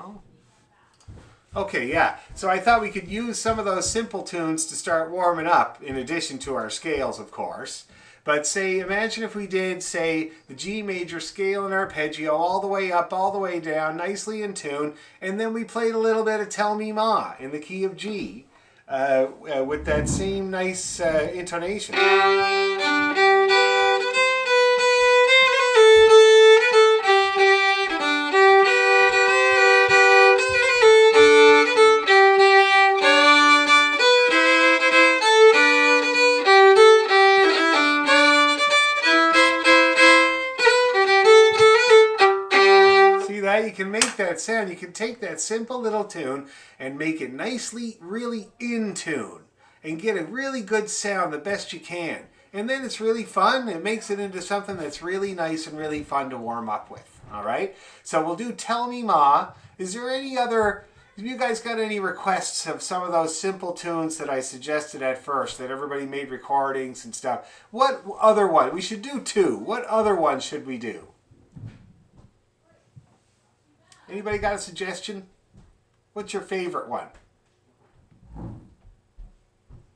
No? Okay, yeah. So I thought we could use some of those simple tunes to start warming up, in addition to our scales, of course. But say, imagine if we did, say, the G major scale and arpeggio all the way up, all the way down, nicely in tune, and then we played a little bit of Tell Me Ma in the key of G with that same nice intonation. You can make that sound. You can take that simple little tune and make it nicely, really in tune and get a really good sound the best you can. And then it's really fun. It makes it into something that's really nice and really fun to warm up with. All right? So we'll do Tell Me Ma. Is there any other... Have you guys got any requests of some of those simple tunes that I suggested at first, that everybody made recordings and stuff? What other one? We should do two. What other one should we do? Anybody got a suggestion? What's your favorite one?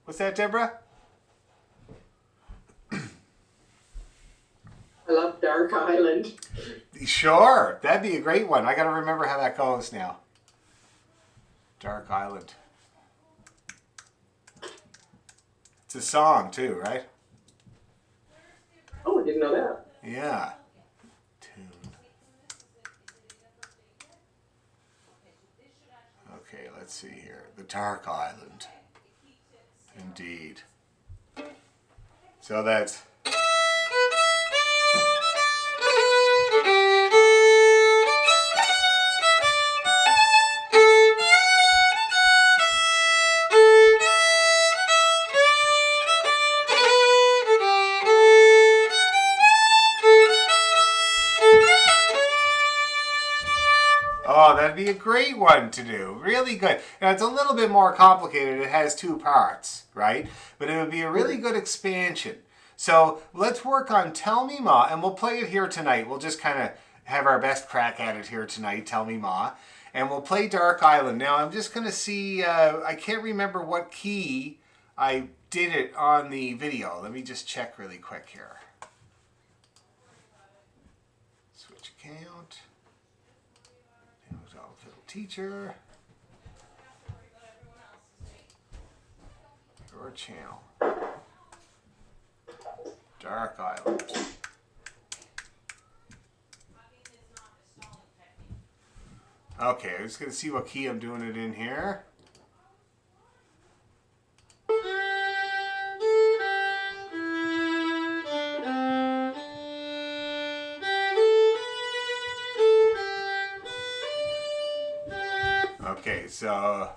What's that, Deborah? I love Dark Island. Sure, that'd be a great one. I got to remember how that goes now. Dark Island. It's a song too, right? Oh, I didn't know that. Yeah. Okay, let's see here. The Dark Island. Indeed. So that's... Oh, that'd be a great one to do. Really good. Now, it's a little bit more complicated. It has two parts, right? But it would be a really good expansion. So let's work on Tell Me Ma, and we'll play it here tonight. We'll just kind of have our best crack at it here tonight, Tell Me Ma. And we'll play Dark Island. Now, I'm just going to see, I can't remember what key I did it on the video. Let me just check really quick here. Switch account. Teacher, your channel, Dark Island. Okay, I'm just going to see what key I'm doing it in here. Okay, so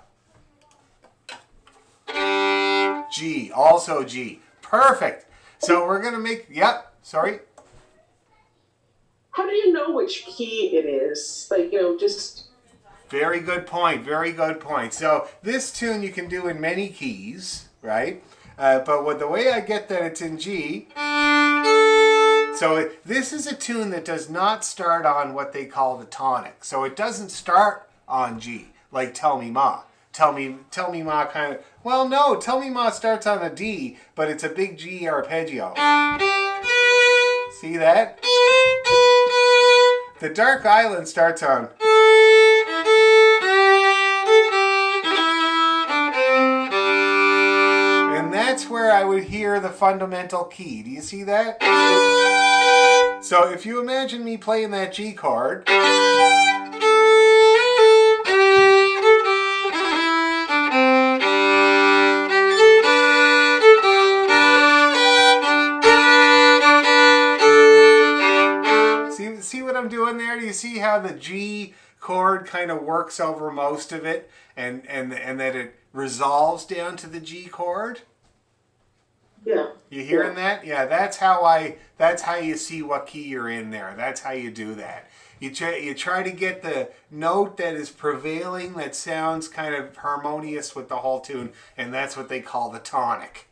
G, also G. Perfect. So we're going to make, yep, sorry. How do you know which key it is? Like, just... Very good point, very good point. So this tune you can do in many keys, right? But with the way I get that it's in G, so this is a tune that does not start on what they call the tonic. So it doesn't start on G. Like Tell Me Ma. Tell Me Ma kind of... Well, no, Tell Me Ma starts on a D, but it's a big G arpeggio. See that? The Dark Island starts on... And that's where I would hear the fundamental key. Do you see that? So if you imagine me playing that G chord... See what I'm doing there? Do you see how the G chord kind of works over most of it and that it resolves down to the G chord? Yeah. You hearing that? Yeah, that's how you see what key you're in there. That's how you do that. You try to get the note that is prevailing, that sounds kind of harmonious with the whole tune, and that's what they call the tonic.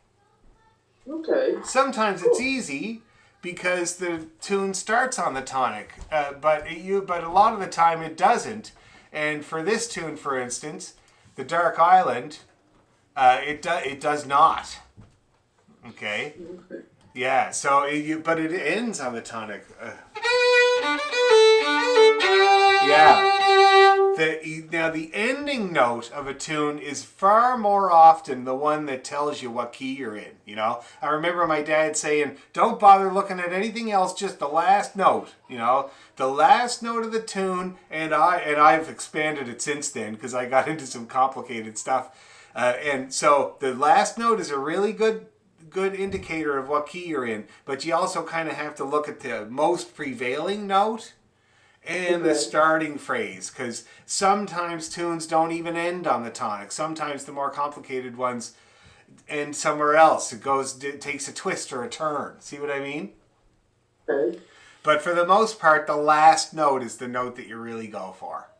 Okay. Sometimes it's easy because the tune starts on the tonic, but a lot of the time it doesn't, And for this tune, for instance, the Dark Island, it does not. Okay. Yeah. So, but it ends on the tonic. Yeah. Now the ending note of a tune is far more often the one that tells you what key you're in. You know, I remember my dad saying, "Don't bother looking at anything else, just the last note." You know, the last note of the tune, and I've expanded it since then because I got into some complicated stuff, and so the last note is a really good indicator of what key you're in. But you also kind of have to look at the most prevailing note and the starting phrase, because sometimes tunes don't even end on the tonic. Sometimes the more complicated ones end somewhere else. It takes a twist or a turn. See what I mean? Okay. But for the most part, the last note is the note that you really go for.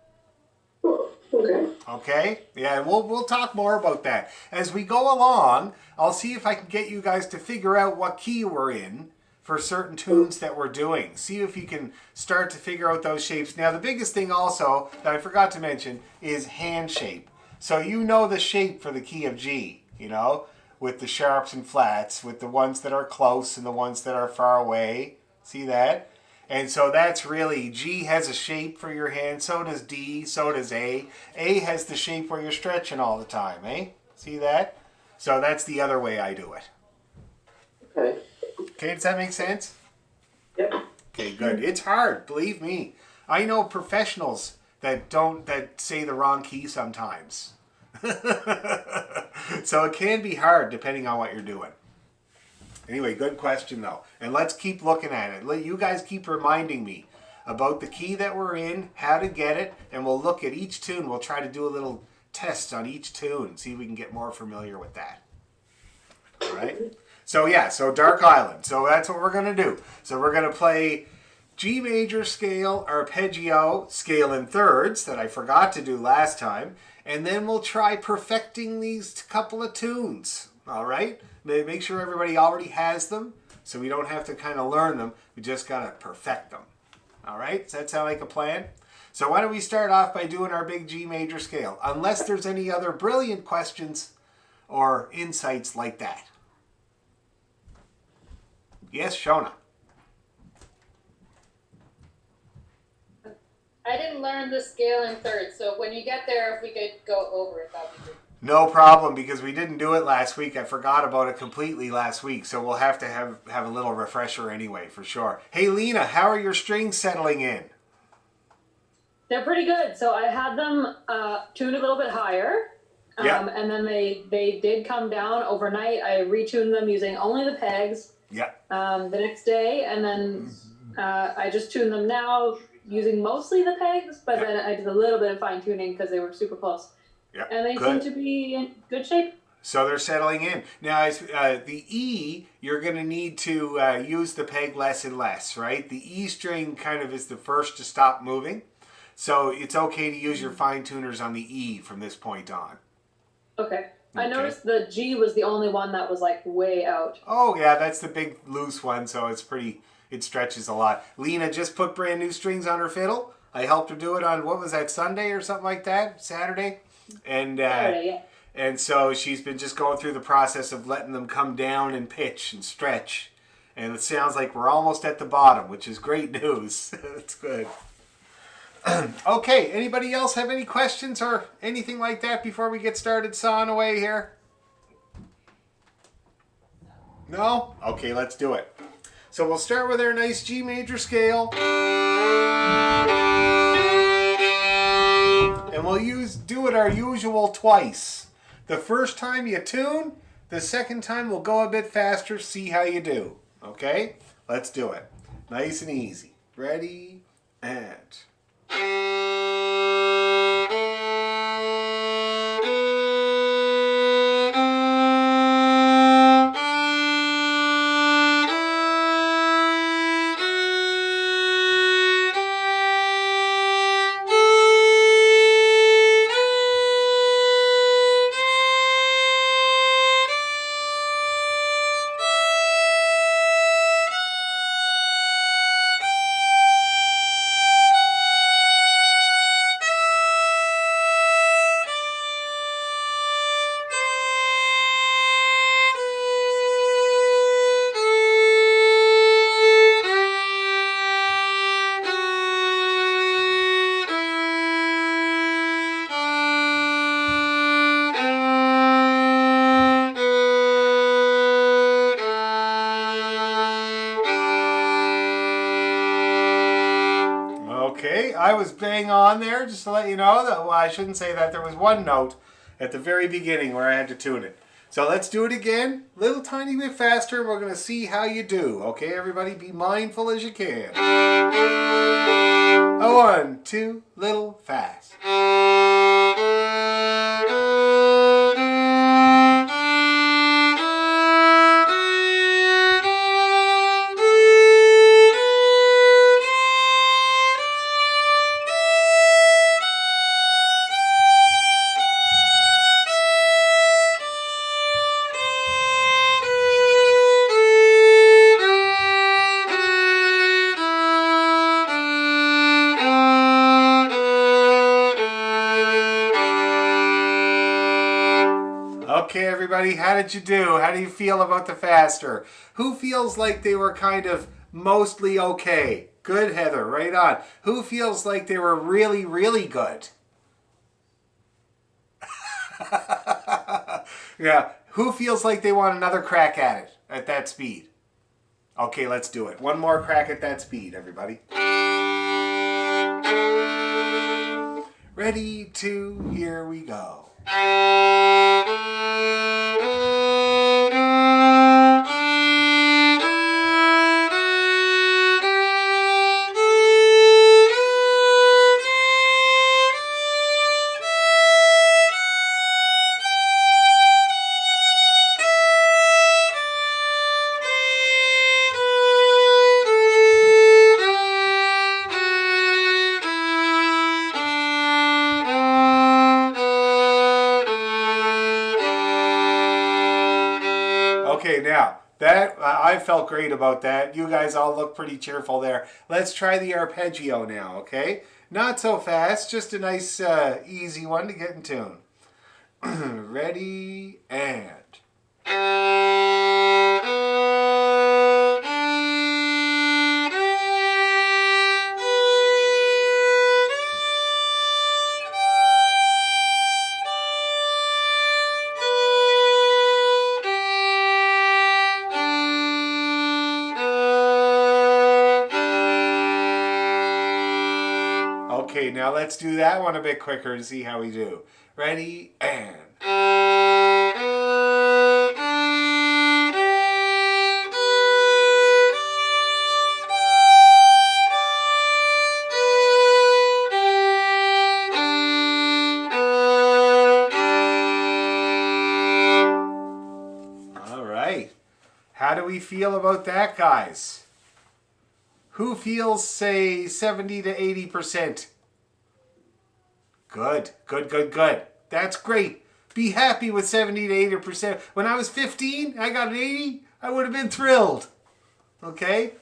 Okay. Okay? Yeah, we'll talk more about that. As we go along, I'll see if I can get you guys to figure out what key we're in for certain tunes that we're doing. See if you can start to figure out those shapes. Now, the biggest thing also that I forgot to mention is hand shape. So you know the shape for the key of G, you know, with the sharps and flats, with the ones that are close and the ones that are far away. See that? And so that's really, G has a shape for your hand, so does D, so does A. A has the shape where you're stretching all the time, eh? See that? So that's the other way I do it. Okay. Okay, does that make sense? Yep. Okay, good. It's hard, believe me. I know professionals that say the wrong key sometimes. So it can be hard depending on what you're doing. Anyway, good question though. And let's keep looking at it. You guys keep reminding me about the key that we're in, how to get it, and we'll look at each tune. We'll try to do a little test on each tune, see if we can get more familiar with that. All right? So yeah, so Dark Island. So that's what we're going to do. So we're going to play G major scale, arpeggio, scale in thirds that I forgot to do last time. And then we'll try perfecting these couple of tunes. All right? Make sure everybody already has them so we don't have to kind of learn them. We just got to perfect them. All right? Does that sound like a plan? So why don't we start off by doing our big G major scale, unless there's any other brilliant questions or insights like that. Yes, Shona. I didn't learn the scale in thirds, so when you get there, if we could go over it, that would be great. No problem, because we didn't do it last week. I forgot about it completely last week, so we'll have to have a little refresher anyway, for sure. Hey, Lena, how are your strings settling in? They're pretty good. So I had them tuned a little bit higher, Yeah. and then they did come down overnight. I retuned them using only the pegs. Yeah. The next day, and then I just tuned them now using mostly the pegs, but then I did a little bit of fine tuning because they were super close. Yeah. And they seem to be in good shape. So they're settling in. Now, the E, you're going to need to use the peg less and less, right? The E string kind of is the first to stop moving. So it's okay to use your fine tuners on the E from this point on. Okay. I noticed the G was the only one that was like way out. Oh yeah, that's the big loose one, so it stretches a lot. Lena just put brand new strings on her fiddle. I helped her do it on, what was that, Sunday or something like that? Saturday? And Saturday, yeah. And so she's been just going through the process of letting them come down and pitch and stretch. And it sounds like we're almost at the bottom, which is great news. That's good. Okay, anybody else have any questions or anything like that before we get started sawing away here? No? Okay, let's do it. So we'll start with our nice G major scale. And we'll do it our usual twice. The first time you tune, the second time we'll go a bit faster, see how you do. Okay? Let's do it. Nice and easy. Ready? And... I was bang on there, just to let you know that, well, I shouldn't say that. There was one note at the very beginning where I had to tune it. So let's do it again, a little tiny bit faster, and we're going to see how you do. Okay, everybody, be mindful as you can. A 1, 2, little fast. Okay, everybody, how did you do? How do you feel about the faster? Who feels like they were kind of mostly okay? Good, Heather, right on. Who feels like they were really, really good? Yeah, who feels like they want another crack at it at that speed? Okay, let's do it. One more crack at that speed, everybody. Ready, 2, here we go. Okay, now, that I felt great about that. You guys all look pretty cheerful there. Let's try the arpeggio now, okay? Not so fast, just a nice, easy one to get in tune. Ready, and... Okay, now let's do that one a bit quicker and see how we do. Ready, and... All right. How do we feel about that, guys? Who feels, say, 70 to 80%? Good, good, good, good. That's great. Be happy with 70 to 80%. When I was 15, I got an 80. I would have been thrilled. Okay?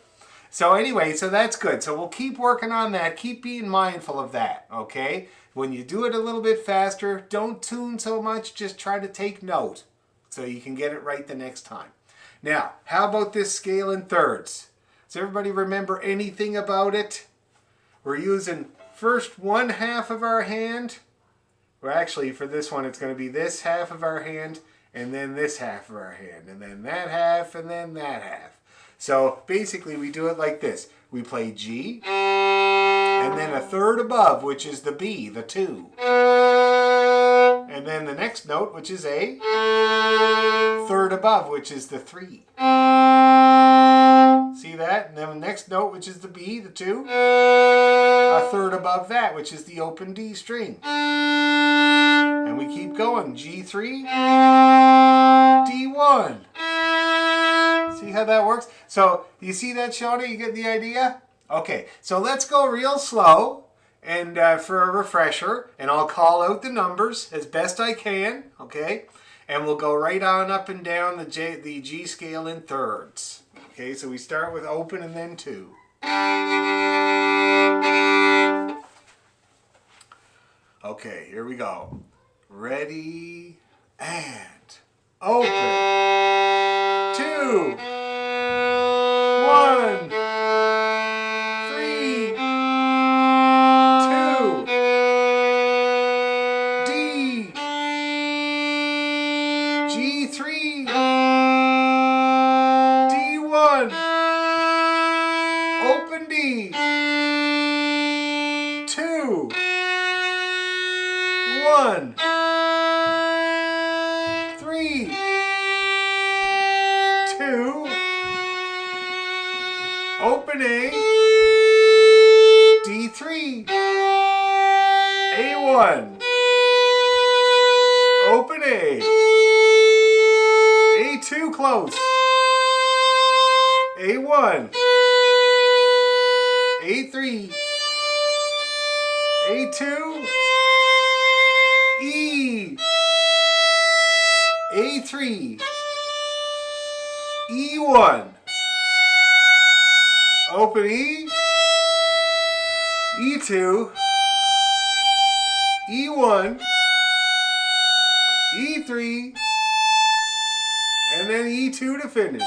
So anyway, so that's good. So we'll keep working on that. Keep being mindful of that. Okay? When you do it a little bit faster, don't tune so much. Just try to take note so you can get it right the next time. Now, how about this scale in thirds? Does everybody remember anything about it? We're using first one half of our hand. Well, actually, for this one, it's going to be this half of our hand, and then this half of our hand, and then that half, and then that half. So basically, we do it like this. We play G, and then a third above, which is the B, the 2. And then the next note, which is A, third above, which is the 3. See that? And then the next note, which is the B, the 2, a third above that, which is the open D string. And we keep going. G3, D1. See how that works? So, you see that, Shona? You get the idea? Okay, so let's go real slow and for a refresher, and I'll call out the numbers as best I can, okay? And we'll go right on up and down the G scale in thirds. Okay, so we start with open and then 2. Okay, here we go. Ready, and open. 2, 1, 3, 2, D, G3, D1, open D, 2, 1, 3, 2, open A, D3, A1, open A, A2 close, A1, A3, A2, E, A3, E1, open E, E2, E1, E3, and then E2 to finish.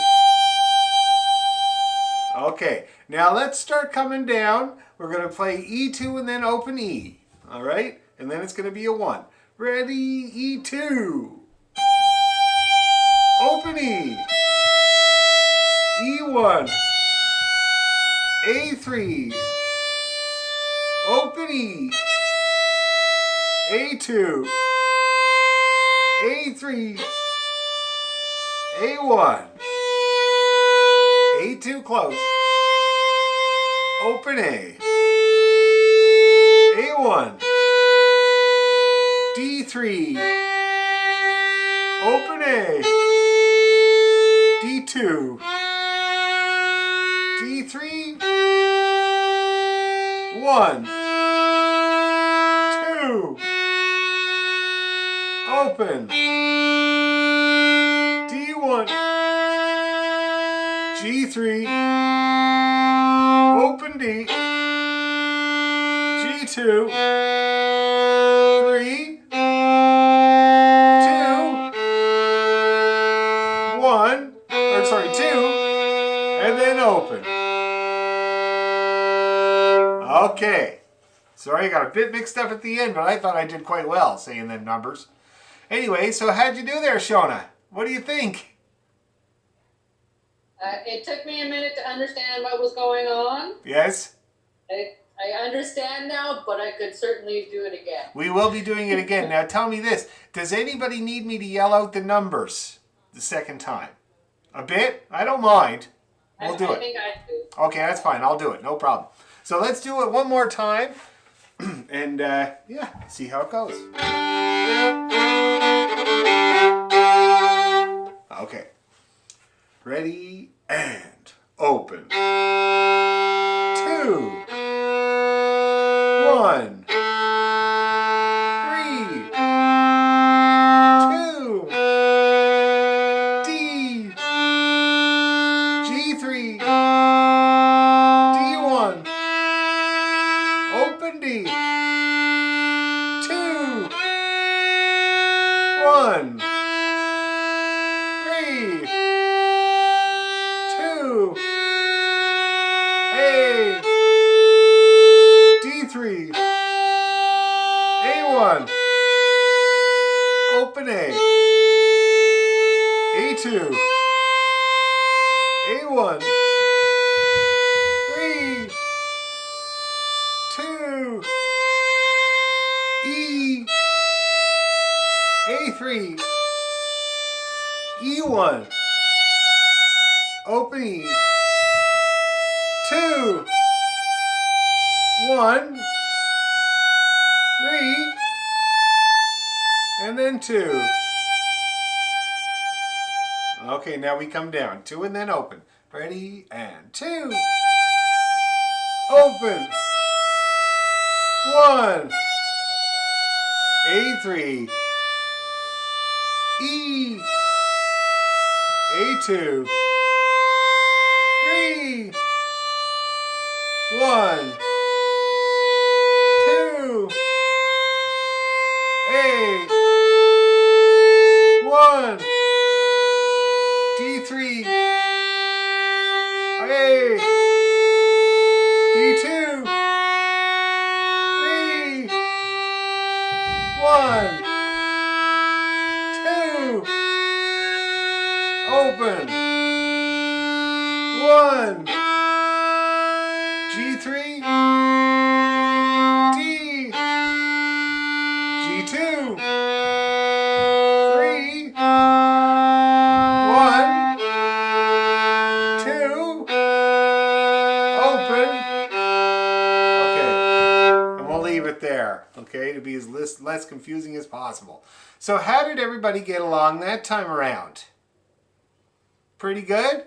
Okay, now let's start coming down. We're going to play E2 and then open E. All right? And then it's going to be a 1. Ready, E2. Open E. E1. A3. Open E. A2. A3. A1. A2 close. Open A. A1. D3. Open A. D2. D3. 1. 2. Open. D1. G3. Open D. G2. 3. 2. 1. Or sorry, 2. And then open. Okay. Sorry, I got a bit mixed up at the end, but I thought I did quite well saying them numbers. Anyway, so how'd you do there, Shona? What do you think? It took me a minute to understand what was going on. Yes? I understand now, but I could certainly do it again. We will be doing it again. Now tell me this. Does anybody need me to yell out the numbers the second time? A bit? I don't mind. We'll do I it. think I do. Okay, that's fine. I'll do it. No problem. So let's do it one more time. And yeah, see how it goes. Okay. Ready and open. 2. 1. 3. 2. D. G3. D1. Open D. 2. 1. 3. 2. A. D3. A1. Open A. A2. A1. 3. 2. E. A3. E1. Open E. 2. 1. 3. And then 2. Okay, now we come down. 2 and then open. Ready? And 2. Open. 1. A3. E. A2. 3. 1. 2. A. 1. D3. A. D2. 3. 1. 2. Open. 1. G3. D. 2, 3, 1, 2, open. Okay, and we'll leave it there, okay, to be as less confusing as possible. So how did everybody get along that time around? Pretty good?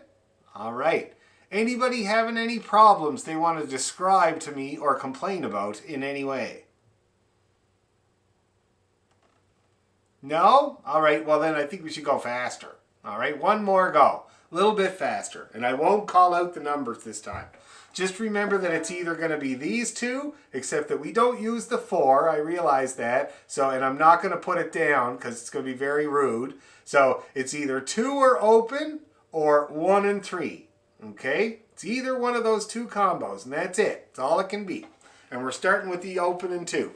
All right. Anybody having any problems they want to describe to me or complain about in any way? No? All right, well then I think we should go faster. All right, one more go. A little bit faster. And I won't call out the numbers this time. Just remember that it's either going to be these two, except that we don't use the 4. I realize that. So, and I'm not going to put it down because it's going to be very rude. So it's either 2 are open or 1 and 3. Okay? It's either one of those two combos, and that's it. That's all it can be. And we're starting with the open and 2.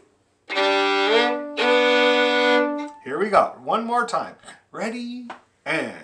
Here we go. One more time. Ready, and...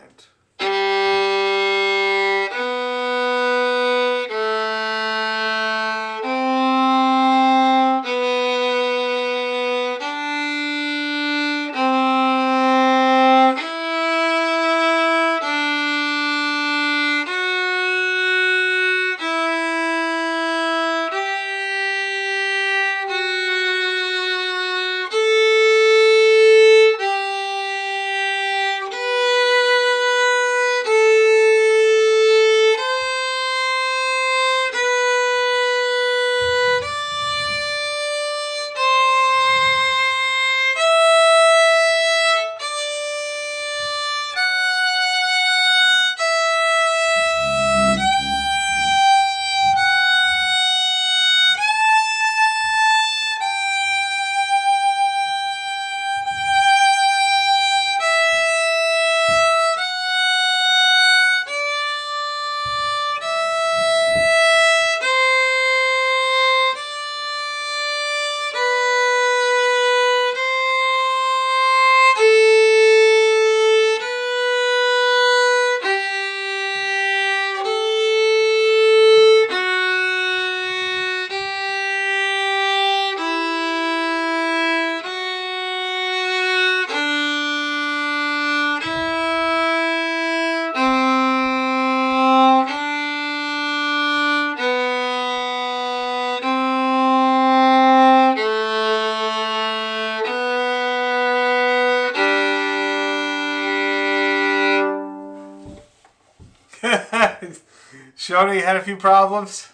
Shona, you had a few problems?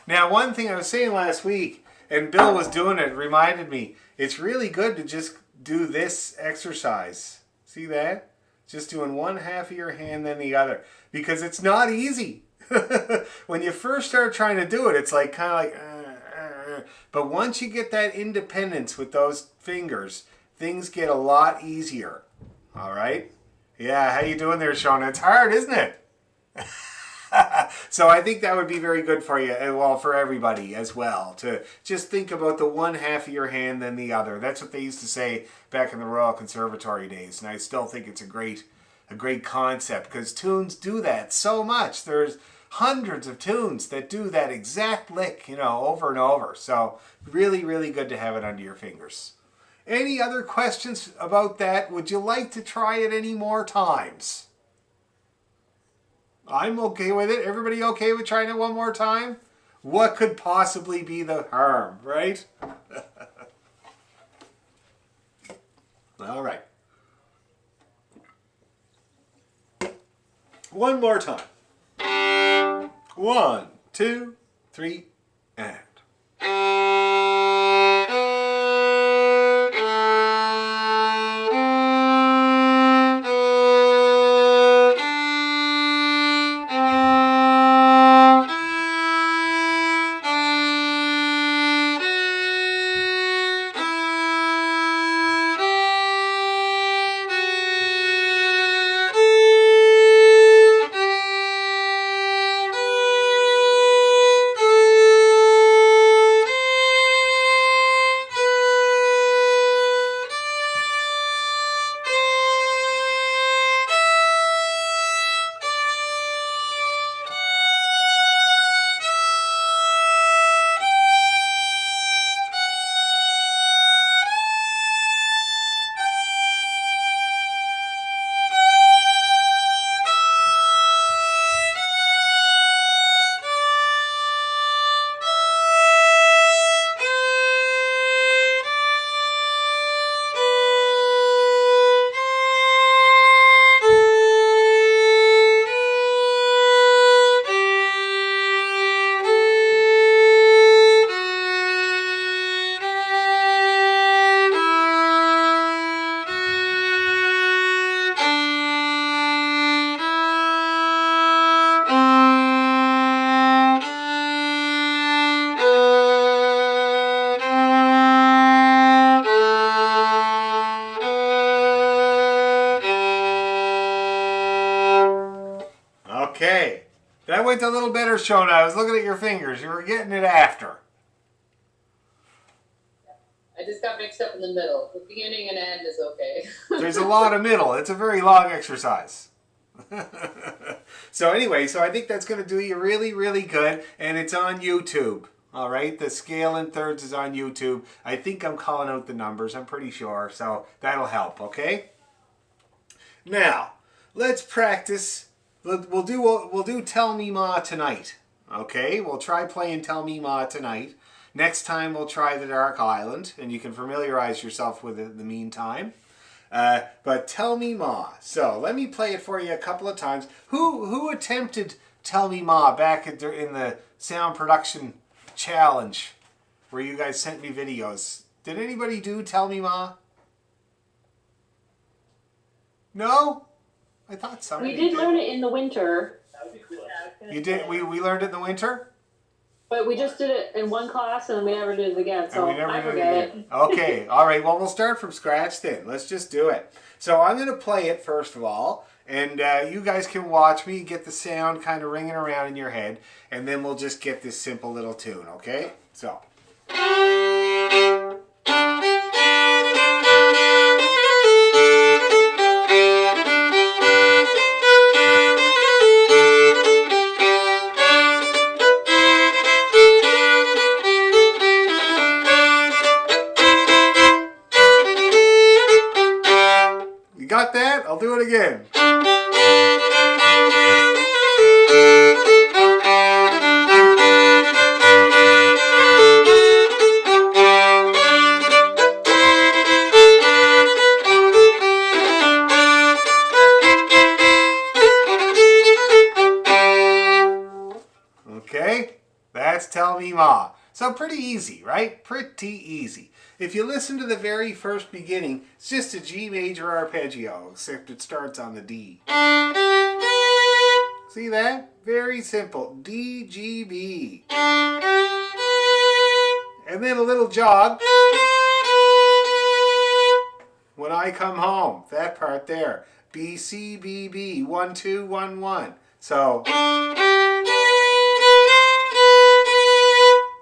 Now, one thing I was saying last week, and Bill was doing it, reminded me, it's really good to just do this exercise. See that? Just doing one half of your hand, then the other. Because it's not easy. When you first start trying to do it, it's like kind of like... But once you get that independence with those fingers, things get a lot easier. All right? Yeah, how you doing there, Shona? It's hard, isn't it? So I think that would be very good for you, and well, for everybody as well, to just think about the one half of your hand then the other. That's what they used to say back in the Royal Conservatory days, and I still think it's a great concept, because tunes do that so much. There's hundreds of tunes that do that exact lick, over and over. So really, really good to have it under your fingers. Any other questions about that? Would you like to try it any more times? I'm okay with it. Everybody okay with trying it one more time? What could possibly be the harm, right? All right. One more time. 1, 2, 3, and... That went a little better, Shona. I was looking at your fingers. You were getting it after. I just got mixed up in the middle. The beginning and end is okay. There's a lot of middle. It's a very long exercise. So anyway, so I think that's going to do you really, really good. And it's on YouTube. All right, the scale in thirds is on YouTube. I think I'm calling out the numbers. I'm pretty sure. So that'll help, okay? Now, let's practice. We'll do Tell Me Ma tonight. Okay, we'll try playing Tell Me Ma tonight. Next time we'll try the Dark Island, and you can familiarize yourself with it in the meantime. But Tell Me Ma. So let me play it for you a couple of times. Who attempted Tell Me Ma back in the sound production challenge where you guys sent me videos? Did anybody do Tell Me Ma? No? I thought somebody We did learn it in the winter. You did? We learned it in the winter? But we just did it in one class and we never did it again, so I forget it. Okay, all right. Well, we'll start from scratch then. Let's just do it. So I'm going to play it first of all, and you guys can watch me get the sound kind of ringing around in your head, and then we'll just get this simple little tune, okay? So. Got that? I'll do it again. Okay, that's Tell Me Ma. So pretty easy, right? Pretty easy. If you listen to the very first beginning, it's just a G major arpeggio, except it starts on the D. See that? Very simple. D, G, B. And then a little jog. When I come home, that part there. B, C, B, B. 1, 2, 1, 1. So...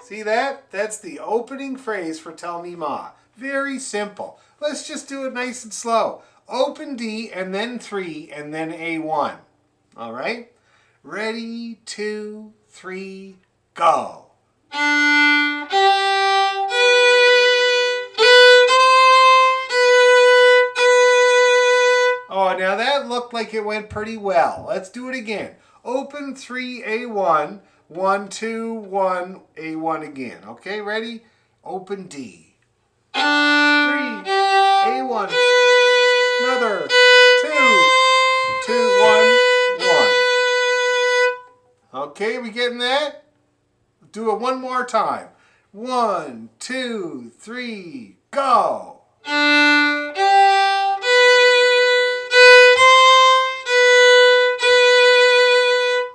See that? That's the opening phrase for Tell Me Ma. Very simple. Let's just do it nice and slow. Open D and then 3 and then A1. All right? Ready, 2, 3, go. Oh, now that looked like it went pretty well. Let's do it again. Open 3, A1. 1, 2, 1, A1 again. Okay, ready? Open D. 3, A1. Another. 2, 2, 1, 1. Okay, we getting that? Do it one more time. 1, 2, 3, go.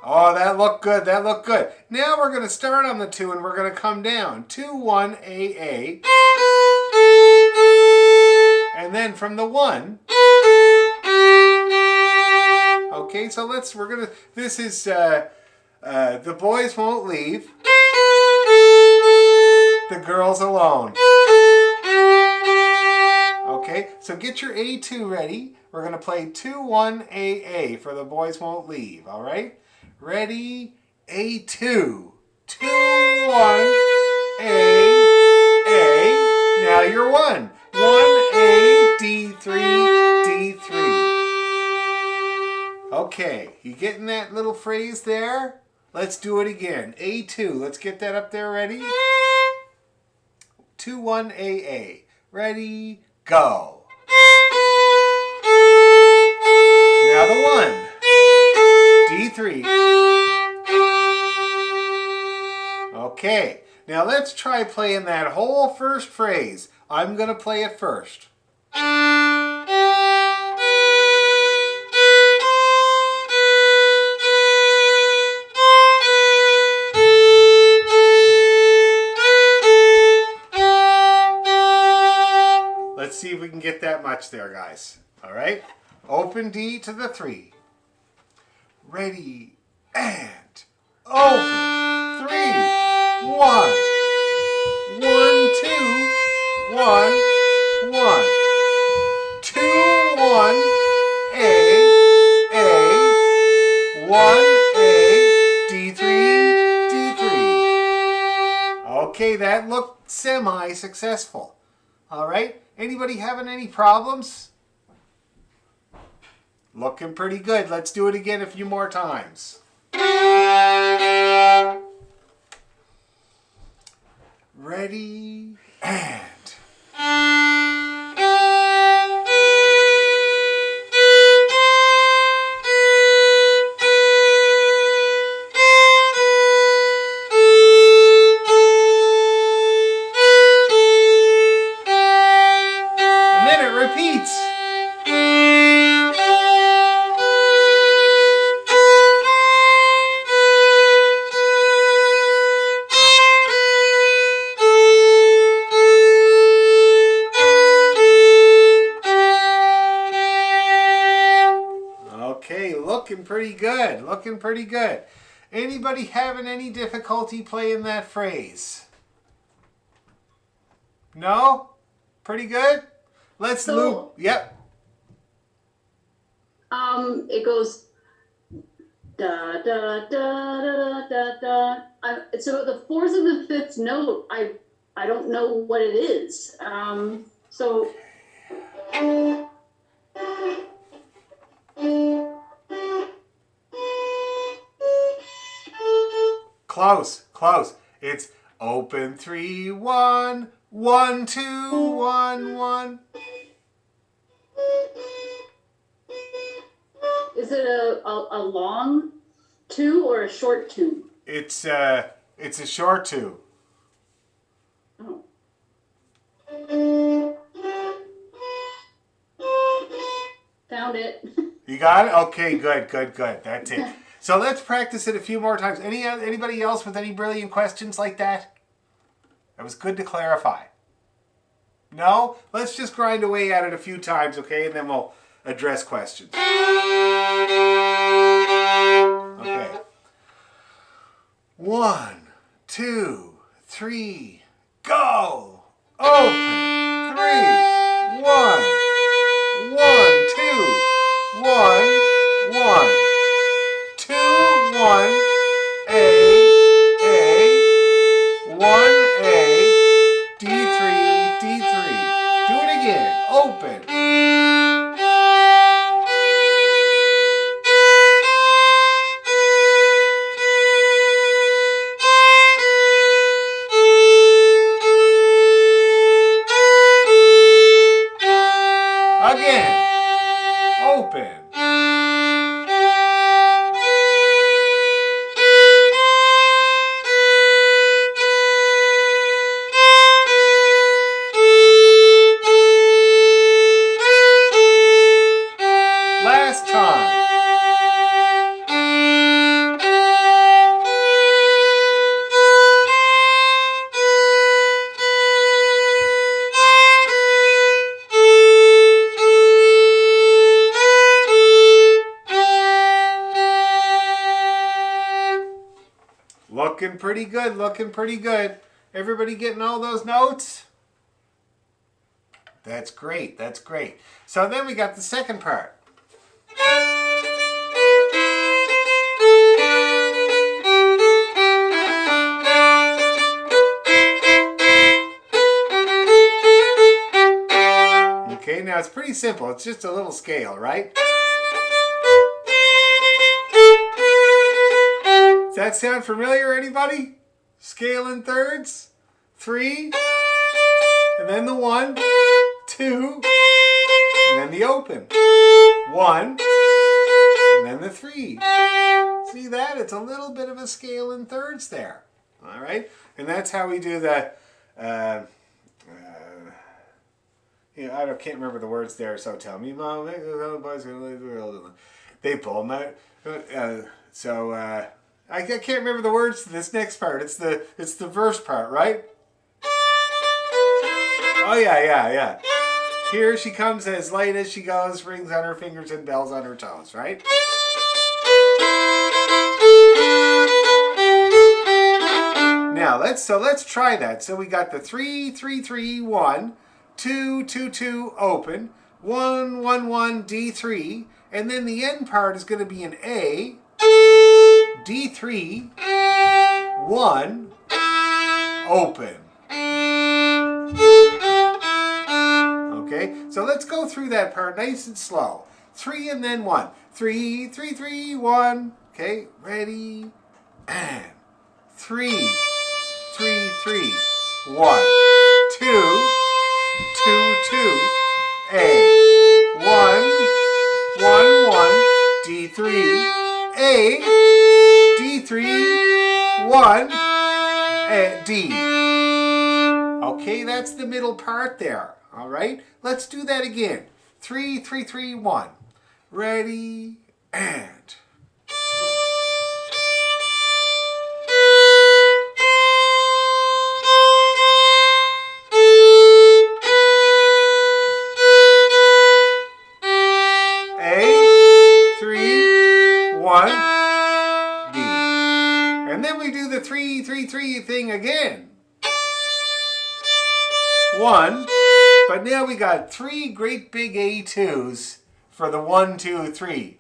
Oh, that looked good. That looked good. Now we're going to start on the 2 and we're going to come down. 2, 1, A. And then from the 1. Okay, so this is The Boys Won't Leave. The Girls Alone. Okay, so get your A2 ready. We're going to play 2, 1, A for The Boys Won't Leave. All right? Ready? A2. 2, 1, A. Now you're 1. 1, A, D3, D3. Okay, you getting that little phrase there? Let's do it again. A2. Let's get that up there. Ready? 2, 1, A. Ready? Go. Now the 1. D3. Okay, now let's try playing that whole first phrase. I'm going to play it first. Let's see if we can get that much there, guys. All right? Open D to the 3. Ready, and open. 3, 1. 1, 2, 1, 1. 2, 1, A, 1, A, D3, D3. Okay, that looked semi-successful. All right, anybody having any problems? Looking pretty good. Let's do it again a few more times. Ready, and... And then it repeats. Okay, looking pretty good. Looking pretty good. Anybody having any difficulty playing that phrase? No? Pretty good? Let's loop. Yep. It goes da da da da da da. So the fourth and the fifth note, I don't know what it is. So. Close, close. It's open 3, 1, 1, 2, 1, 1. Is it a long two or a short two? It's a short 2. Oh. Found it. You got it? Okay, good, good, good. That's it. So let's practice it a few more times. Anybody else with any brilliant questions like that? That was good to clarify. No? Let's just grind away at it a few times, okay? And then we'll address questions. Okay. 1, 2, 3, go! Open. 3, 1, 1, 2, 1, 1. 2, 1, A, 1, A, D3, D3. Do it again. Open. Again. Open. Last time. Looking pretty good, looking pretty good. Everybody getting all those notes? That's great, that's great. So then we got the second part. Okay, now it's pretty simple. It's just a little scale, right? Does that sound familiar, anybody? Scale in thirds. 3, and then the 1, 2, and then the open. 1, and then the 3. See that? It's a little bit of a scale in thirds there. All right? And that's how we do the... I can't remember the words there, so tell me, Mom. They pull my... I can't remember the words to this next part. It's the verse part, right? Oh, yeah. Here she comes as light as she goes, rings on her fingers and bells on her toes, right? Now let's try that. So we got the 3 3 3 1, 2 2 2 open, 1 1 1 D3, and then the end part is going to be an A, D3, 1, open. Okay, so let's go through that part nice and slow. 3 and then 1. 3 3 3 1. Okay, ready and 3 3 3 1 2 2 2 A 1 1 1 D3 A D3 1 D. Okay, that's the middle part there. All right, let's do that again. 3 3 3 1. Ready and A 3 1 D. And then we do the 3 3 3 thing again. 1, but now we got 3 great big A2s for the 1 2 3.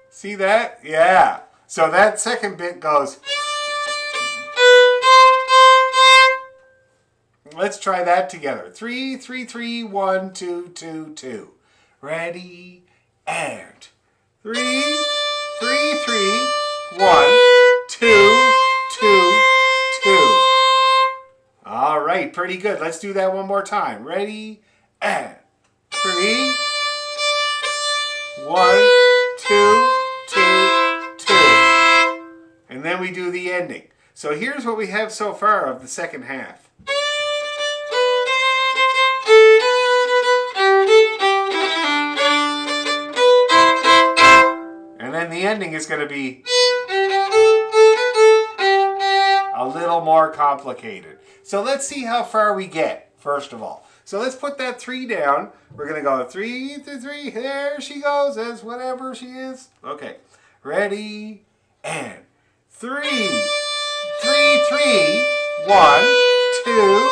See that? Yeah. So that second bit goes. Let's try that together. 3 3 3 1 2 2 2. Ready and 3 3 3 1 2 2 2. All right, pretty good. Let's do that one more time. Ready and 3 1 2 2 2. And then we do the ending. So here's what we have so far of the second half. And then the ending is going to be a little more complicated. So let's see how far we get, first of all. So let's put that 3 down. We're going to go 3 3 3. There she goes, as whatever she is. Okay, ready and 3 3 3 1 2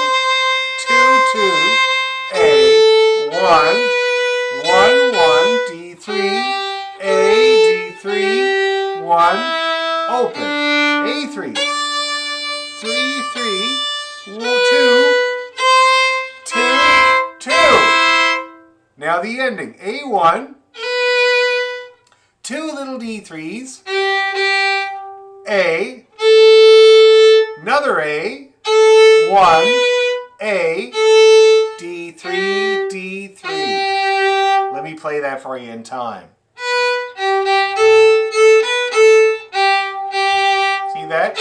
2 2 A 1 1 1 D3 A D3 1 open A3 3 3 2 2 2. Now the ending. A1 2 little D3s A another A 1 A D3 D3. Let me play that for you in time. See that?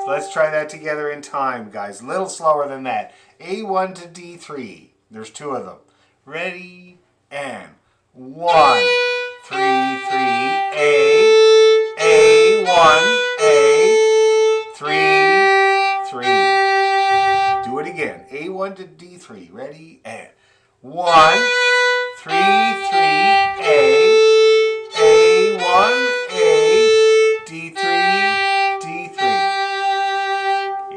So let's try that together in time, guys. A little slower than that. A1 to D3. There's 2 of them. Ready and 1 3 3 A1 A 3 3. Do it again. A1 to D3. Ready and 1 3 3 A1 A D3 D3.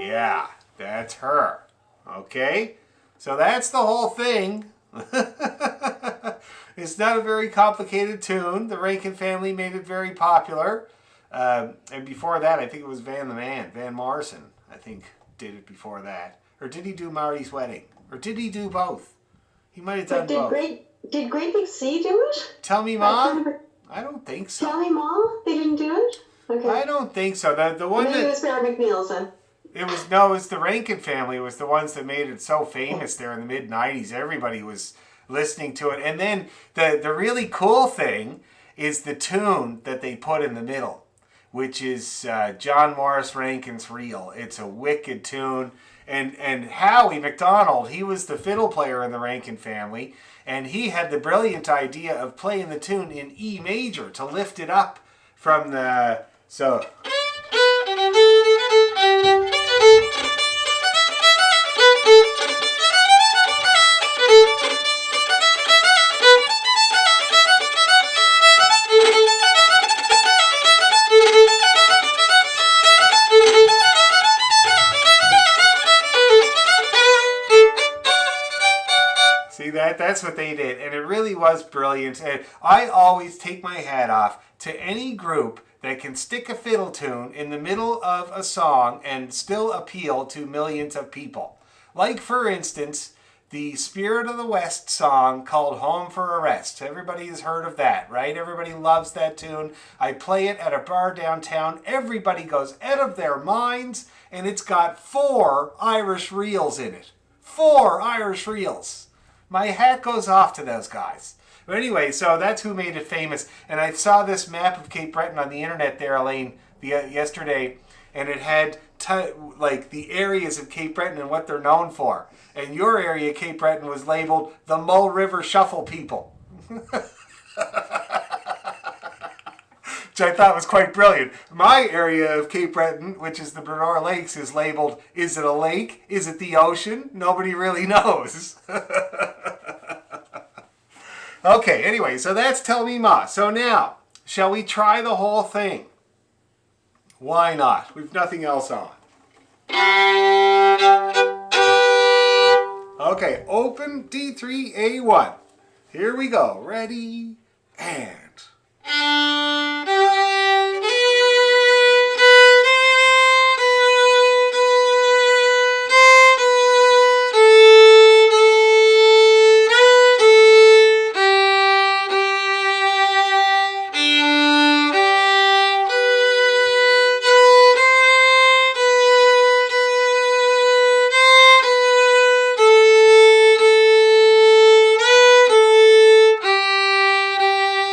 Yeah, that's her. Okay, so that's the whole thing. It's not a very complicated tune. The Rankin family made it very popular. And before that, I think it was Van Morrison, I think, did it before that. Or did he do Marty's Wedding? Or did he do both? He might have done both. Did Great Big Sea do it? Tell Me Ma? I don't think so. Tell Me Ma? They didn't do it? Okay. I don't think so. The one Maybe that... it was Barry McNeil's then. It was the Rankin family. It was the ones that made it so famous there in the mid-90s. Everybody was listening to it. And then the really cool thing is the tune that they put in the middle, which is John Morris Rankin's Reel. It's a wicked tune. And Howie McDonald, he was the fiddle player in the Rankin family, and he had the brilliant idea of playing the tune in E major to lift it up from the... So... That's what they did, and it really was brilliant. And I always take my hat off to any group that can stick a fiddle tune in the middle of a song and still appeal to millions of people. Like, for instance, the Spirit of the West song called Home for a Rest. Everybody has heard of that, right? Everybody loves that tune. I play it at a bar downtown. Everybody goes out of their minds, and it's got 4 Irish reels in it. 4 Irish reels. My hat goes off to those guys. But anyway, so that's who made it famous. And I saw this map of Cape Breton on the internet there, Elaine, yesterday, and it had like the areas of Cape Breton and what they're known for. And your area, Cape Breton, was labeled the Mull River Shuffle People. Which I thought was quite brilliant. My area of Cape Breton, which is the Bernard Lakes, is labeled, is it a lake? Is it the ocean? Nobody really knows. Okay, anyway, so that's Tell Me Ma. So now, shall we try the whole thing? Why not? We've nothing else on. Okay, open D3A1. Here we go. Ready, and...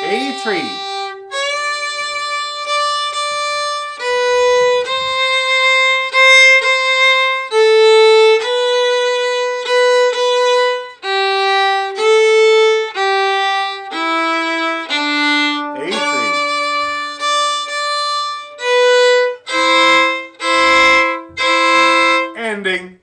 A3. Ending.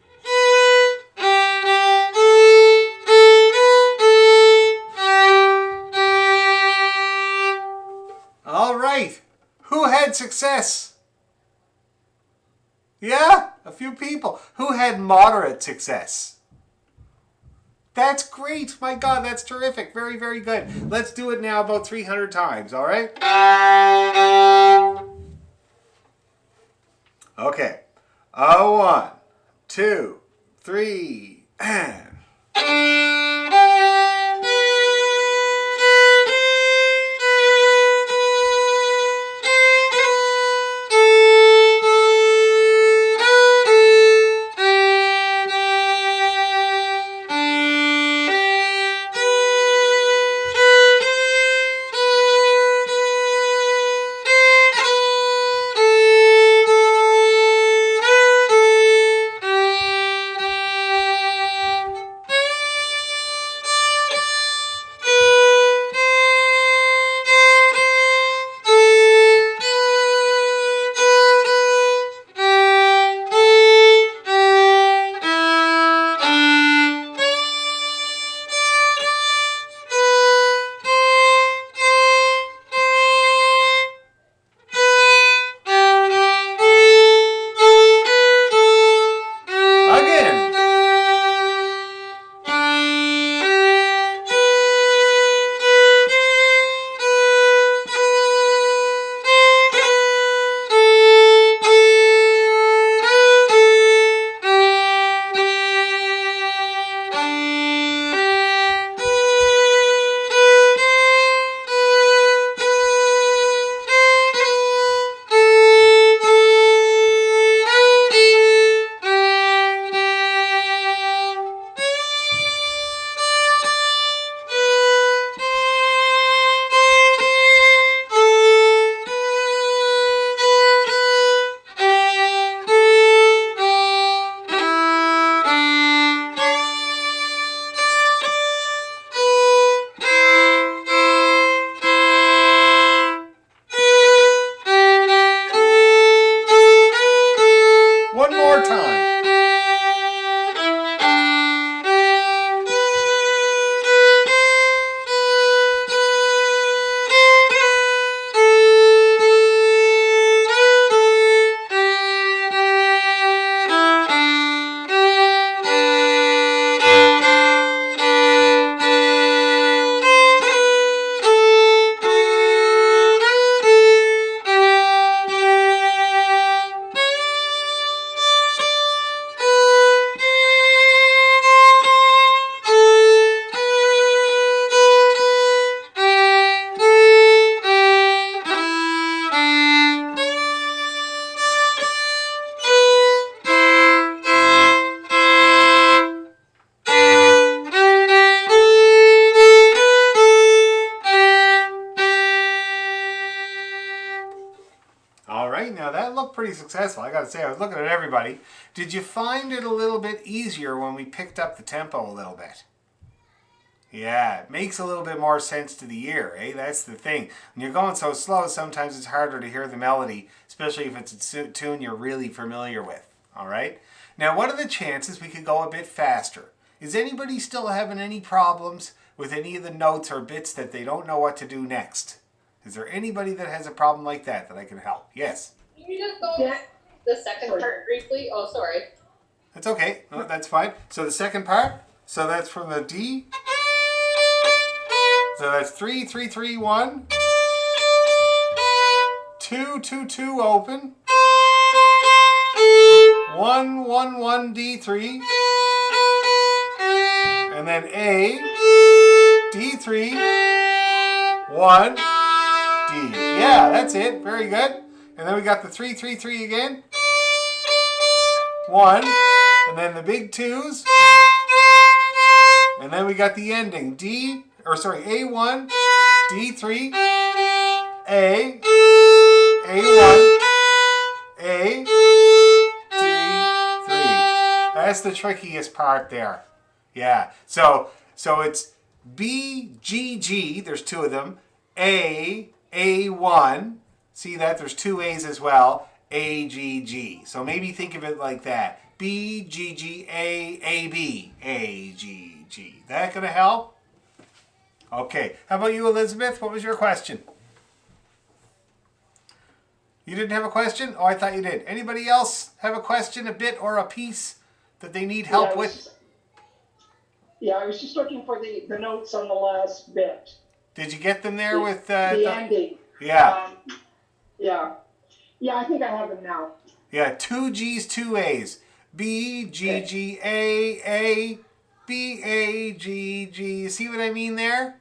All right. Who had success? Yeah, a few people. Who had moderate success? That's great. My God, that's terrific. Very, very good. Let's do it now about 300 times, all right? Okay. 1, 2, 3, and... pretty successful. I got to say, I was looking at everybody. Did you find it a little bit easier when we picked up the tempo a little bit? Yeah, it makes a little bit more sense to the ear, eh? That's the thing. When you're going so slow, sometimes it's harder to hear the melody, especially if it's a tune you're really familiar with, all right? Now, what are the chances we could go a bit faster? Is anybody still having any problems with any of the notes or bits that they don't know what to do next? Is there anybody that has a problem like that I can help? Yes? Can you just go the second part briefly? Oh, sorry. That's okay. No, that's fine. So the second part, so that's from the D. So that's 3, 3, 3, 1. 2, 2, 2 open. 1, 1, 1, D3. And then A, D3, 1, D. Yeah, that's it. Very good. And then we got the 3, 3, 3 again. 1. And then the big twos. And then we got the ending. A1, D3, A, A1, A, D3. That's the trickiest part there. Yeah. So it's B, G, G. There's two of them. A, A1. See that? There's two A's as well. A, G, G. So maybe think of it like that. B, G, G, A, A, B. A, G, G. That gonna help? Okay. How about you, Elizabeth? What was your question? You didn't have a question? Oh, I thought you did. Anybody else have a question, a bit, or a piece that they need help with? Yeah, I was just looking for the notes on the last bit. Did you get them there with the ending? Yeah. Yeah. Yeah, I think I have them now. Yeah, 2 G's, 2 A's. B, G, G, A, B, A, G, G. See what I mean there?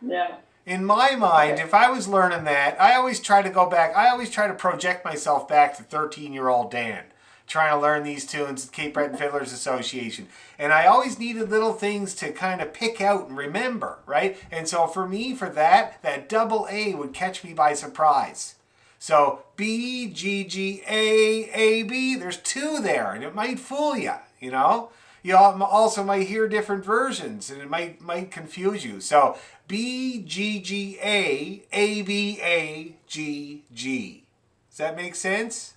Yeah. In my mind, if I was learning that, I always try to go back. I always try to project myself back to 13-year-old Dan, trying to learn these tunes at Cape Breton Fiddlers Association. And I always needed little things to kind of pick out and remember, right? And so for me, for that double A would catch me by surprise. So B, G, G, A, B, there's two there, and it might fool you, you know? You also might hear different versions, and it might confuse you. So B, G, G, A, B, A, G, G. Does that make sense?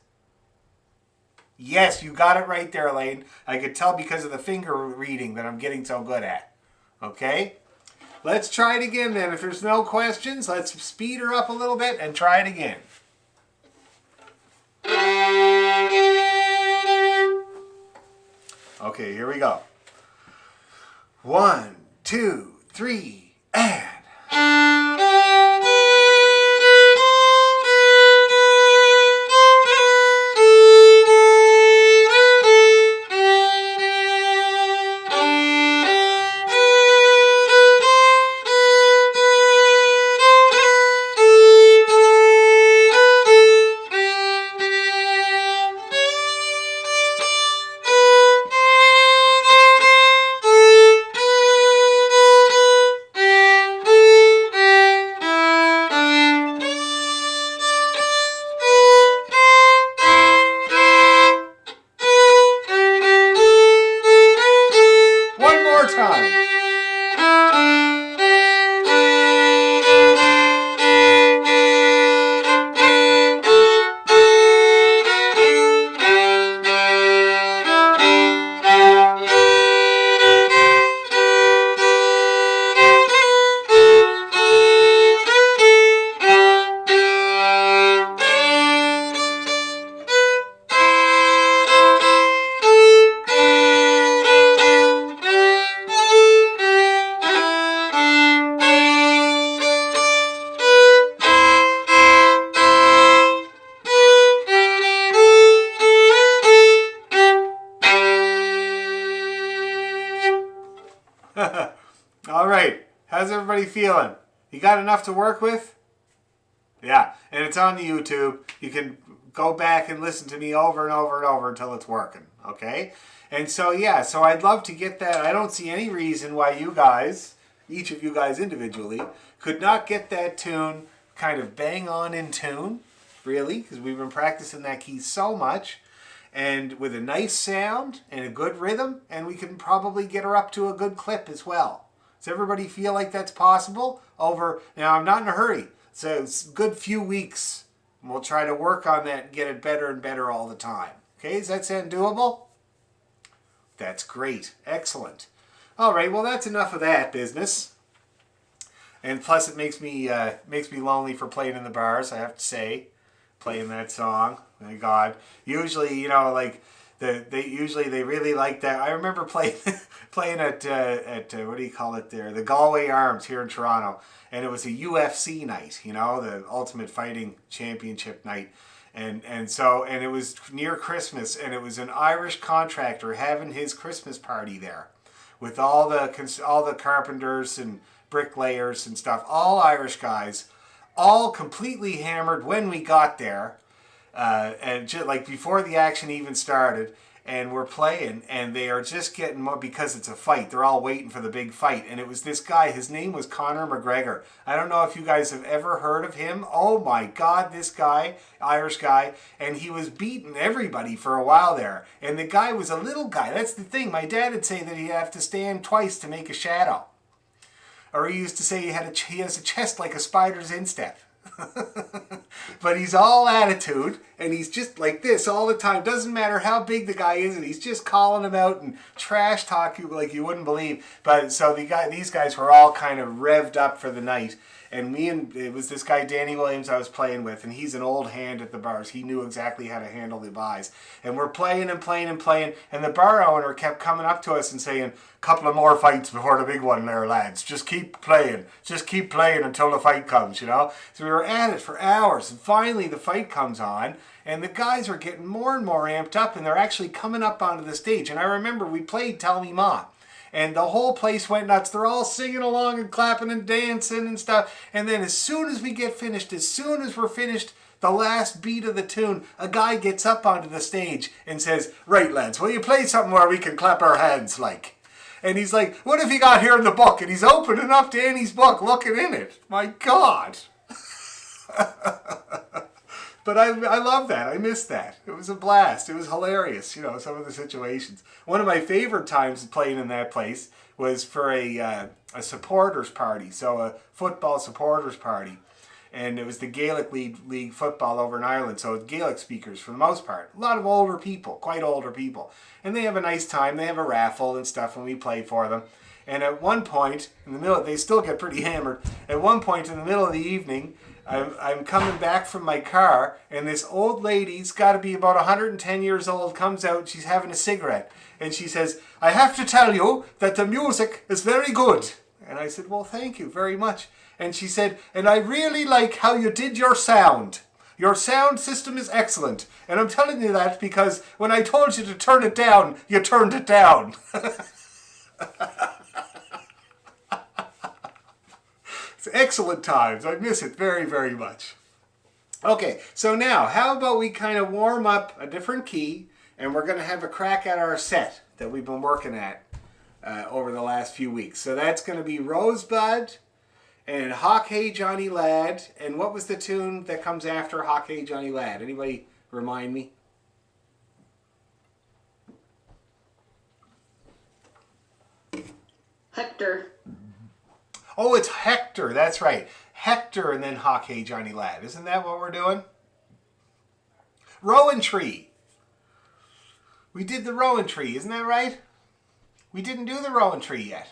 Yes, you got it right there, Elaine. I could tell because of the finger reading that I'm getting so good at. Okay? Let's try it again then. If there's no questions, let's speed her up a little bit and try it again. Okay, here we go. 1, 2, 3, and... All right. How's everybody feeling? You got enough to work with? Yeah. And it's on the YouTube. You can go back and listen to me over and over and over until it's working. Okay? And so, yeah. So I'd love to get that. I don't see any reason why you guys, each of you guys individually, could not get that tune kind of bang on in tune really, because we've been practicing that key so much, and with a nice sound and a good rhythm, and we can probably get her up to a good clip as well. Does everybody feel like that's possible? Now I'm not in a hurry, so it's a good few weeks. And we'll try to work on that and get it better and better all the time. Okay, does that sound doable? That's great. Excellent. All right, well, that's enough of that business. And plus, it makes me lonely for playing in the bars, I have to say, playing that song. My God, usually, you know, like they really like that. I remember playing at what do you call it there, the Galway Arms here in Toronto, and it was a UFC night, you know, the Ultimate Fighting Championship night. And it was near Christmas, and it was an Irish contractor having his Christmas party there, with all the carpenters and bricklayers and stuff, all Irish guys, all completely hammered when we got there, and just like before the action even started. And we're playing, and they are just getting more because it's a fight. They're all waiting for the big fight. And it was this guy. His name was Conor McGregor. I don't know if you guys have ever heard of him. Oh my God, this guy, Irish guy. And he was beating everybody for a while there. And the guy was a little guy. That's the thing. My dad would say that he'd have to stand twice to make a shadow. Or he used to say he has a chest like a spider's instep. But he's all attitude, and he's just like this all the time. Doesn't matter how big the guy is, and he's just calling him out and trash talk you like you wouldn't believe. But so these guys were all kind of revved up for the night. And it was this guy Danny Williams I was playing with, and he's an old hand at the bars. He knew exactly how to handle the buys. And we're playing and playing and playing, and the bar owner kept coming up to us and saying, "Couple of more fights before the big one there, lads. Just keep playing until the fight comes, you know." So we were at it for hours, and finally the fight comes on, and the guys are getting more and more amped up, and they're actually coming up onto the stage. And I remember we played Tell Me Ma. And the whole place went nuts. They're all singing along and clapping and dancing and stuff. And then as soon as we're finished, the last beat of the tune, a guy gets up onto the stage and says, "Right, lads, will you play something where we can clap our hands like?" And he's like, "What have you got here in the book?" And he's opening up Danny's book, looking in it. My God. But I love that. I miss that. It was a blast. It was hilarious, you know, some of the situations. One of my favorite times playing in that place was for a supporters party, so a football supporters party. And it was the Gaelic League football over in Ireland, so it's Gaelic speakers for the most part. A lot of older people, quite older people. And they have a nice time. They have a raffle and stuff when we play for them. And at one point, in the middle, they still get pretty hammered. At one point in the middle of the evening, I'm coming back from my car, and this old lady's got to be about 110 years old, comes out, she's having a cigarette. And she says, "I have to tell you that the music is very good." And I said, "Well, thank you very much." And she said, "And I really like how you did your sound. Your sound system is excellent. And I'm telling you that because when I told you to turn it down, you turned it down." It's excellent times. I miss it very, very much. Okay, so now how about we kind of warm up a different key, and we're going to have a crack at our set that we've been working at over the last few weeks. So that's going to be Rosebud and Hawk Hey Johnny Lad. And what was the tune that comes after Hawk Hey Johnny Lad? Anybody remind me? Hector. Oh, it's Hector. That's right. Hector and then Hawk Hey Johnny Lad. Isn't that what we're doing? Rowan Tree. We did the Rowan Tree. Isn't that right? We didn't do the Rowan Tree yet.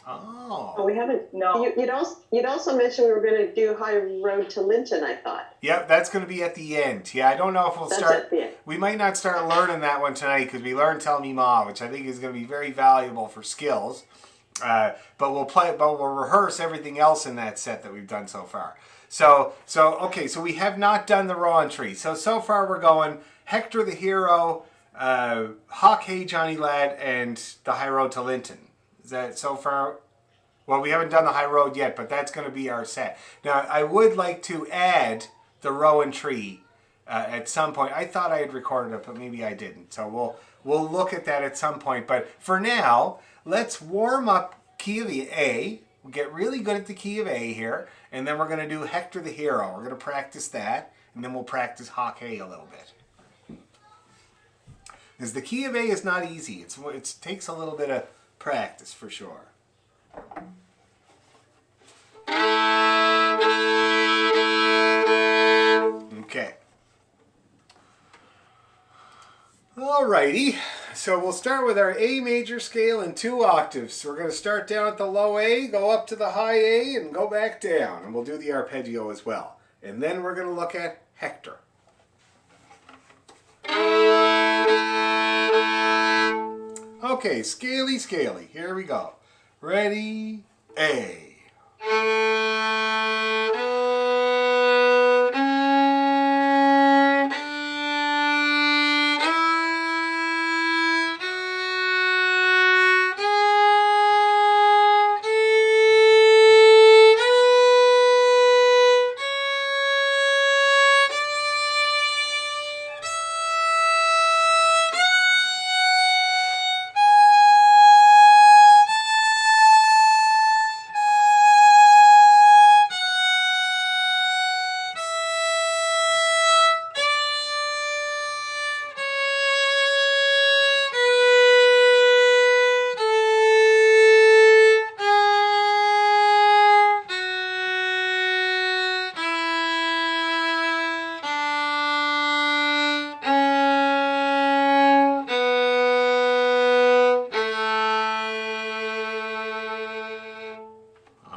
Oh, Oh. we haven't. No. You'd also mentioned we were going to do High Road to Linton, I thought. Yep, that's going to be at the end. Yeah, I don't know if we'll That's start. at the end. We might not start learning that one tonight because we learned Tell Me Ma, which I think is going to be very valuable for skills. But we'll rehearse everything else in that set that we've done so far. So we have not done the Rowan Tree. So far we're going Hector the Hero, Hawk Hey Johnny Lad, and the High Road to Linton. Is that so far? Well, we haven't done the High Road yet, but that's going to be our set. Now, I would like to add the Rowan Tree at some point. I thought I had recorded it, but maybe I didn't. So we'll look at that at some point. But for now, let's warm up key of the A. We'll get really good at the key of A here, and then we're going to do Hector the Hero. We're going to practice that, and And then we'll practice Hock A a little bit. Because the key of A is not easy. It takes a little bit of practice for sure. Okay. Alrighty. So we'll start with our A major scale in 2 octaves. So we're going to start down at the low A, go up to the high A, and go back down. And we'll do the arpeggio as well. And then we're going to look at Hector. Okay, scaly, scaly. Here we go. Ready, A.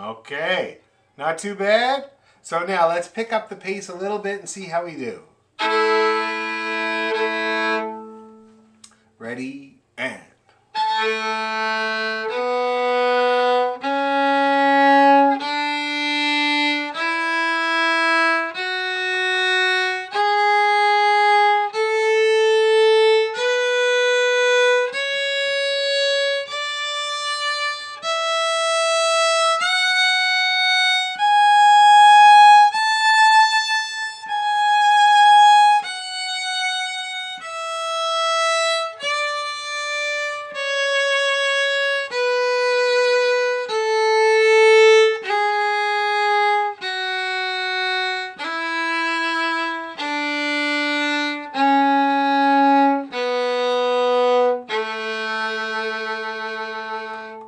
Okay, not too bad. So now let's pick up the pace a little bit and see how we do. Ready, and.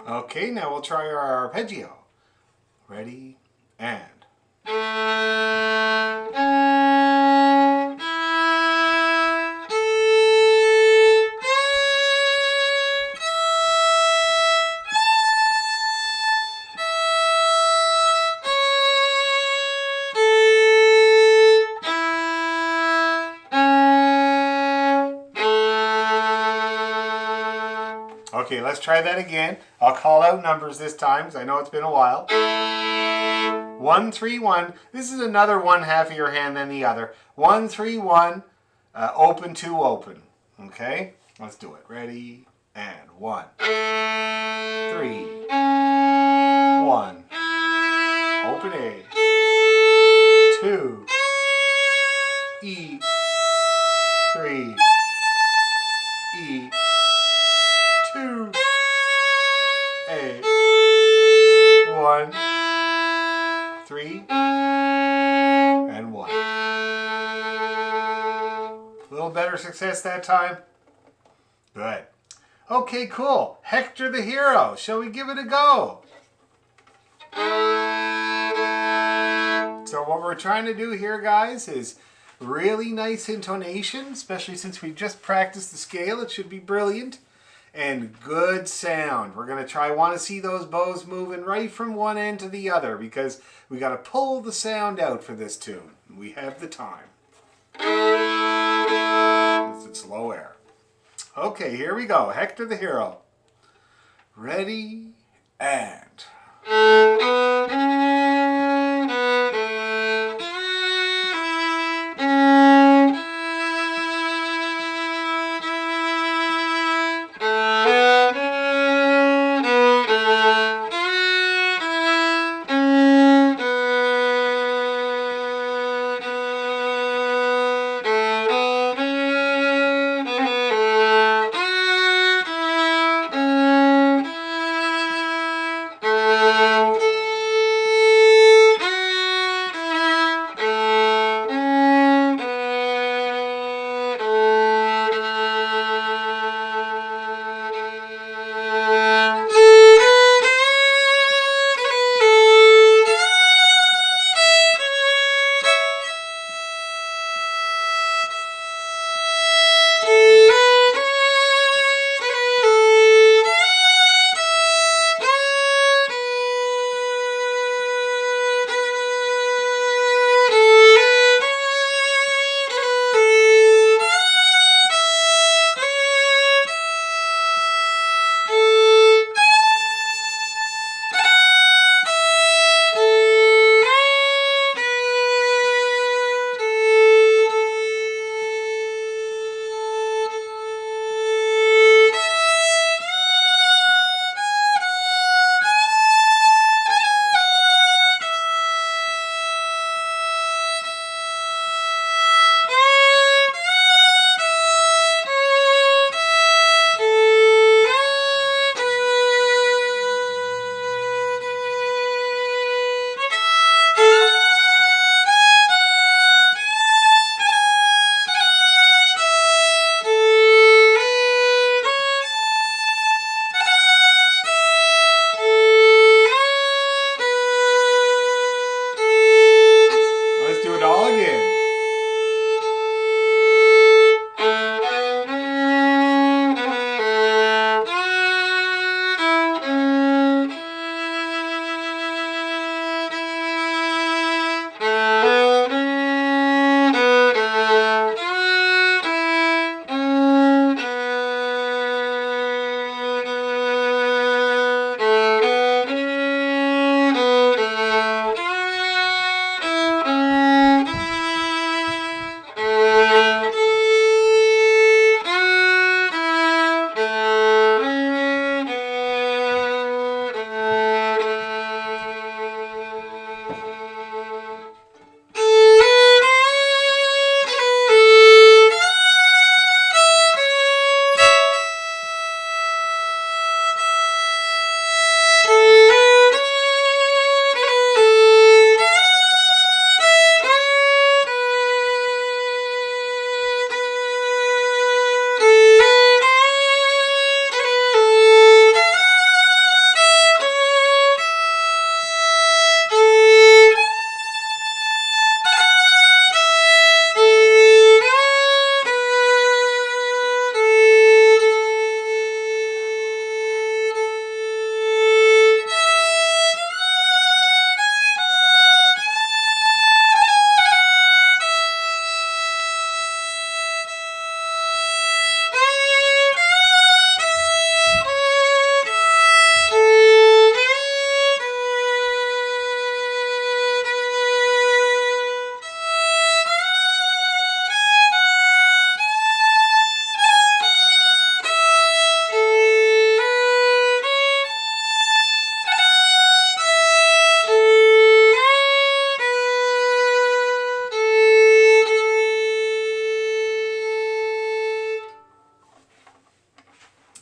Okay, now we'll try our arpeggio. Ready, and. Okay, let's try that again. I'll call out numbers this time because I know it's been a while. 1, 3, 1. This is another one half of your hand than the other. 1, 3, 1. Open, 2, open. Okay, let's do it. Ready, and 1, 3, 1. Open A. 2, E, 3, E, 2, A, 1, 3, and 1. A little better success that time? Good. Okay, cool. Hector the Hero. Shall we give it a go? So what we're trying to do here, guys, is really nice intonation, especially since we just practiced the scale. It should be brilliant. And good sound. We're going to want to see those bows moving right from one end to the other because we got to pull the sound out for this tune. We have the time. It's low air. Okay, here we go. Hector the Hero. Ready, and.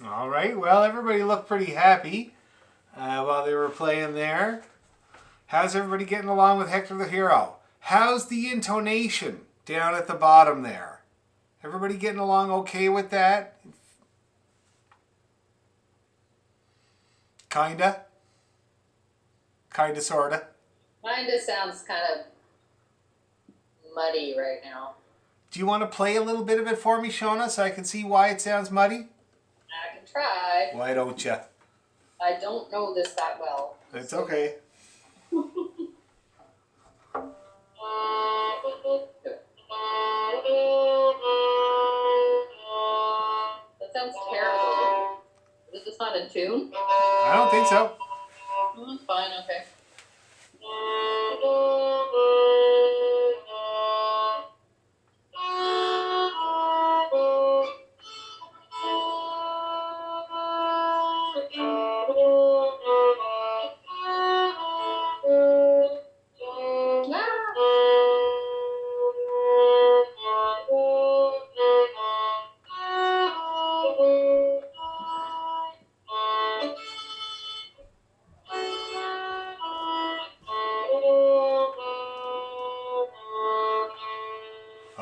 All right. Well, everybody looked pretty happy while they were playing there. How's everybody getting along with Hector the Hero? How's the intonation down at the bottom there? Everybody getting along okay with that? Kinda? Kinda, sorta? Kinda sounds kind of muddy right now. Do you want to play a little bit of it for me, Shona, so I can see why it sounds muddy? I can try. Why don't you? I don't know this that well. It's okay. That sounds terrible. Is this not in tune? I don't think so. Oh, it's fine, okay.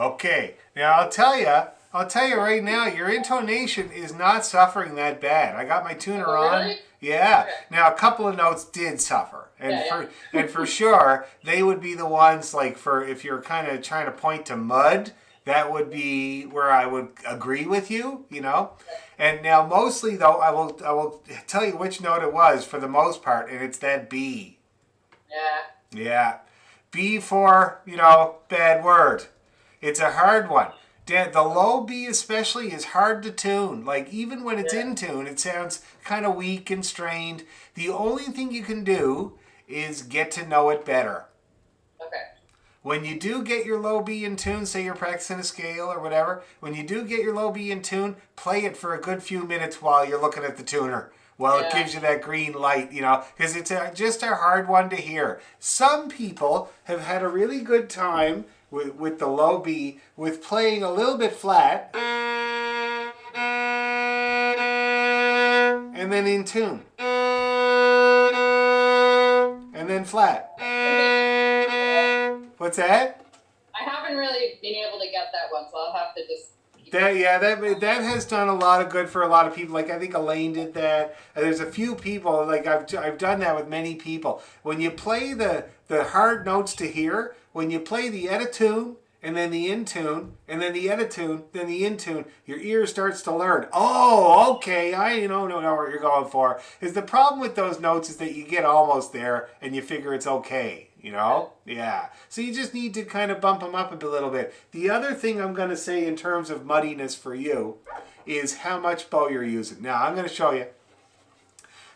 Okay, now I'll tell you right now, your intonation is not suffering that bad. I got my tuner Oh, on. really? Yeah. Okay. Now a couple of notes did suffer, and Yeah, and for sure they would be the ones like for if you're kind of trying to point to mud, that would be where I would agree with you, you know. And now mostly though, I will tell you which note it was for the most part, and it's that B. Yeah. Yeah. B for, bad word. It's a hard one. The low B especially is hard to tune. Like even when it's in tune, it sounds kind of weak and strained. The only thing you can do is get to know it better. Okay. When you do get your low B in tune, say you're practicing a scale or whatever, when you do get your low B in tune, play it for a good few minutes while you're looking at the tuner. Well, it gives you that green light, because it's just a hard one to hear. Some people have had a really good time with the low B with playing a little bit flat and then in tune. And then flat. What's that? I haven't really been able to get that one, so I'll have to just... That has done a lot of good for a lot of people. Like I think Elaine did that. There's a few people, like I've done that with many people. When you play the hard notes to hear, when you play the out of tune and then the in tune and then the out of tune, then the in tune, your ear starts to learn. Oh, okay, I know what you're going for. Is the problem with those notes is that you get almost there and you figure it's okay. Yeah. So you just need to kind of bump them up a little bit. The other thing I'm going to say in terms of muddiness for you is how much bow you're using. Now, I'm going to show you.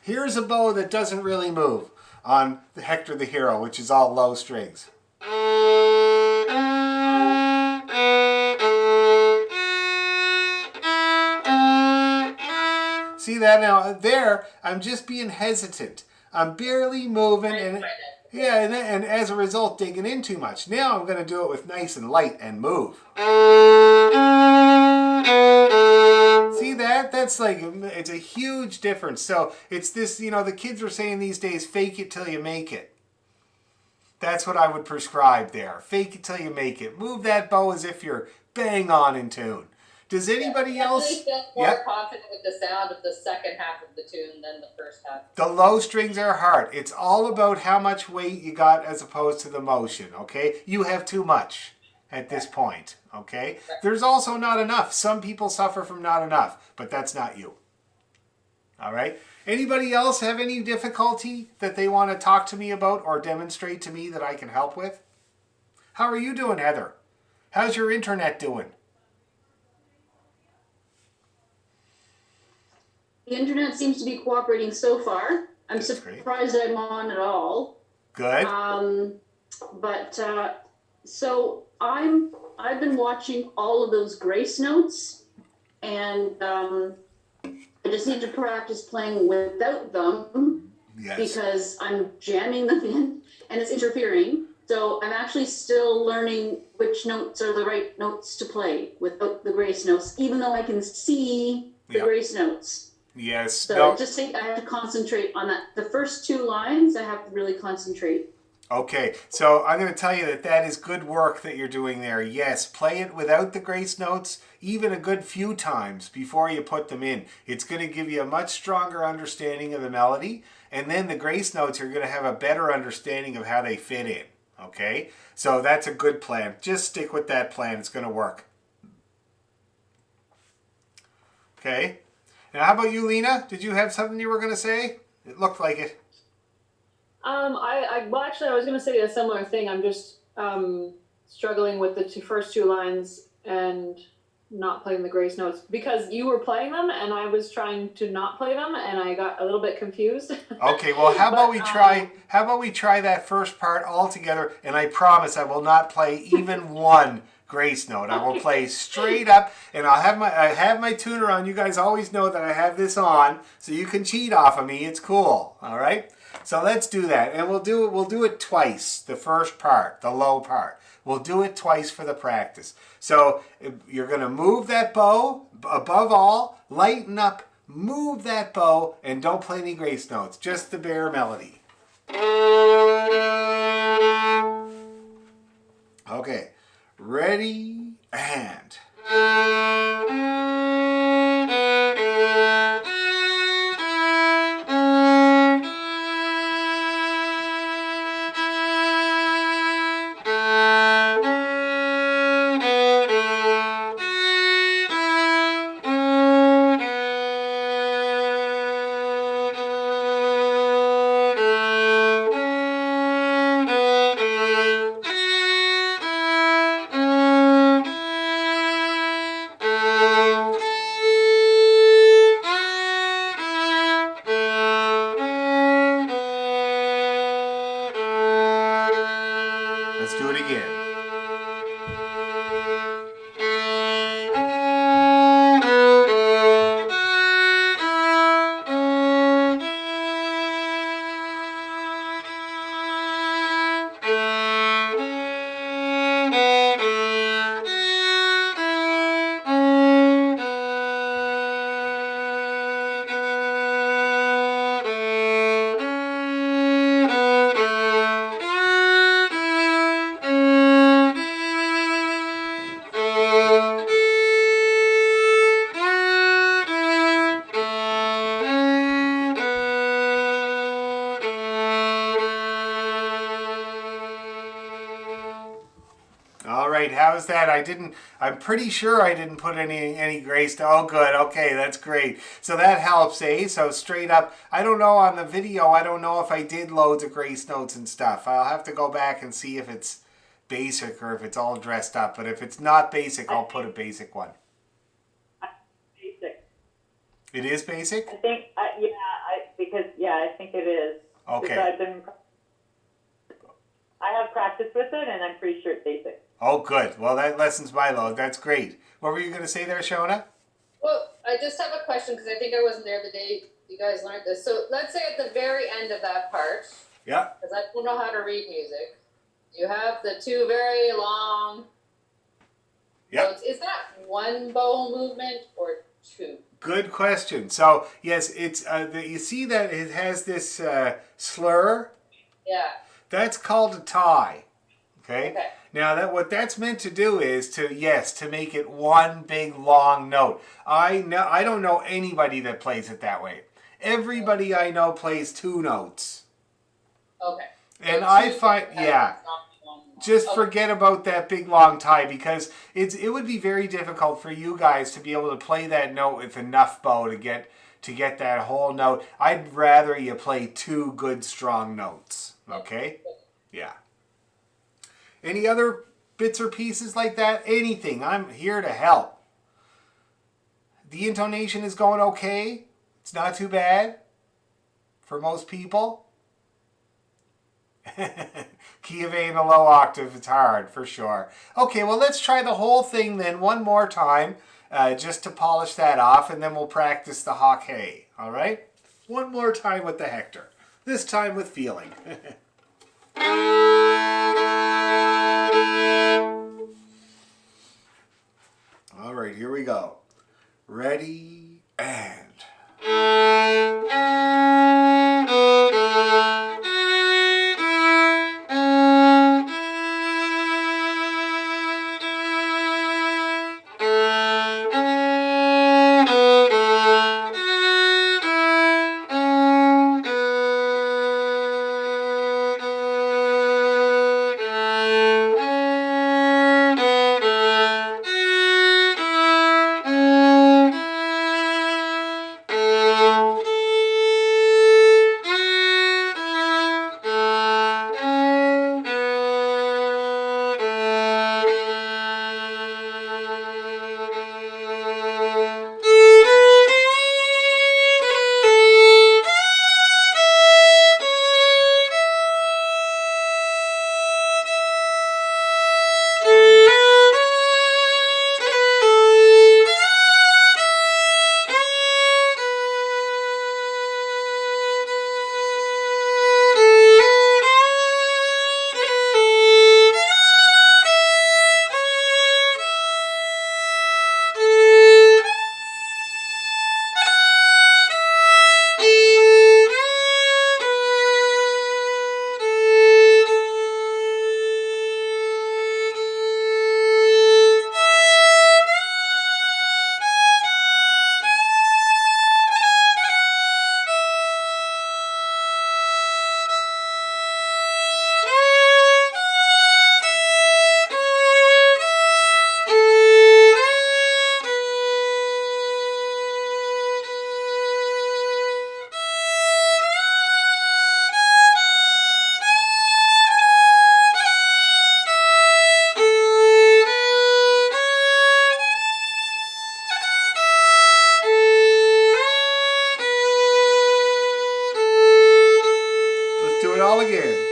Here's a bow that doesn't really move on the Hector the Hero, which is all low strings. See that? Now, there, I'm just being hesitant. I'm barely moving. And as a result, digging in too much. Now I'm going to do it with nice and light and move. See that? That's like, it's a huge difference. So it's this, the kids are saying these days, fake it till you make it. That's what I would prescribe there. Fake it till you make it. Move that bow as if you're bang on in tune. Does anybody else? I feel more confident with the sound of the second half of the tune than the first half. The low strings are hard. It's all about how much weight you got as opposed to the motion, okay? You have too much at this point, okay? There's also not enough. Some people suffer from not enough, but that's not you. All right? Anybody else have any difficulty that they want to talk to me about or demonstrate to me that I can help with? How are you doing, Heather? How's your internet doing? The internet seems to be cooperating so far. I'm surprised I'm on at all. Good. So I've been watching all of those grace notes, and I just need to practice playing without them because I'm jamming them in and it's interfering. So I'm actually still learning which notes are the right notes to play without the grace notes, even though I can see the grace notes. Yes. So No. just think, I have to concentrate on that. The first 2 lines, I have to really concentrate. Okay, so I'm going to tell you that that is good work that you're doing there. Yes, play it without the grace notes even a good few times before you put them in. It's going to give you a much stronger understanding of the melody, and then the grace notes are going to have a better understanding of how they fit in. Okay, so that's a good plan. Just stick with that plan. It's going to work. Okay, now how about you, Lena? Did you have something you were going to say? It looked like it. Well, actually, I was going to say a similar thing. I'm just struggling with the first 2 lines and not playing the grace notes because you were playing them and I was trying to not play them and I got a little bit confused. Okay, well, how about we try? How about we try that first part all together? And I promise I will not play even one grace note. I will play straight up, and I have my tuner on. You guys always know that I have this on, so you can cheat off of me. It's cool. All right. So let's do that, and we'll do it twice. The first part, the low part. We'll do it twice for the practice. So you're going to move that bow. Above all, lighten up, move that bow, and don't play any grace notes. Just the bare melody. Okay. Ready, and... Let's do it again. All right, how's that? I'm pretty sure I didn't put any grace to, oh good, okay, that's great. So that helps, eh? So straight up, I don't know on the video, I don't know if I did loads of grace notes and stuff. I'll have to go back and see if it's basic or if it's all dressed up. But if it's not basic, I'll put a basic one. Basic. It is basic? I think, I think it is. Okay. I have practice with it, and I'm pretty sure it's basic. Oh, good. Well, that lessens my load. That's great. What were you going to say there, Shona? Well, I just have a question because I think I wasn't there the day you guys learned this. So let's say at the very end of that part, Yeah. because I don't know how to read music, you have the 2 very long notes. Is that one bow movement or 2? Good question. So, yes, it's you see that it has this slur? Yeah. That's called a tie. Okay? Now, what that's meant to do is to make it one big long note. I don't know anybody that plays it that way. Everybody I know plays 2 notes. Okay. And So I 2 find, yeah, just forget about that big long tie because it would be very difficult for you guys to be able to play that note with enough bow to get that whole note. I'd rather you play 2 good strong notes. Okay? Yeah. Any other bits or pieces like that? Anything. I'm here to help. The intonation is going okay. It's not too bad for most people. Key of A in a low octave, it's hard for sure. Okay, well, let's try the whole thing then one more time just to polish that off, and then we'll practice the Hawk Hay. All right? One more time with the Hector. This time with feeling. All right, here we go. Ready, and... again.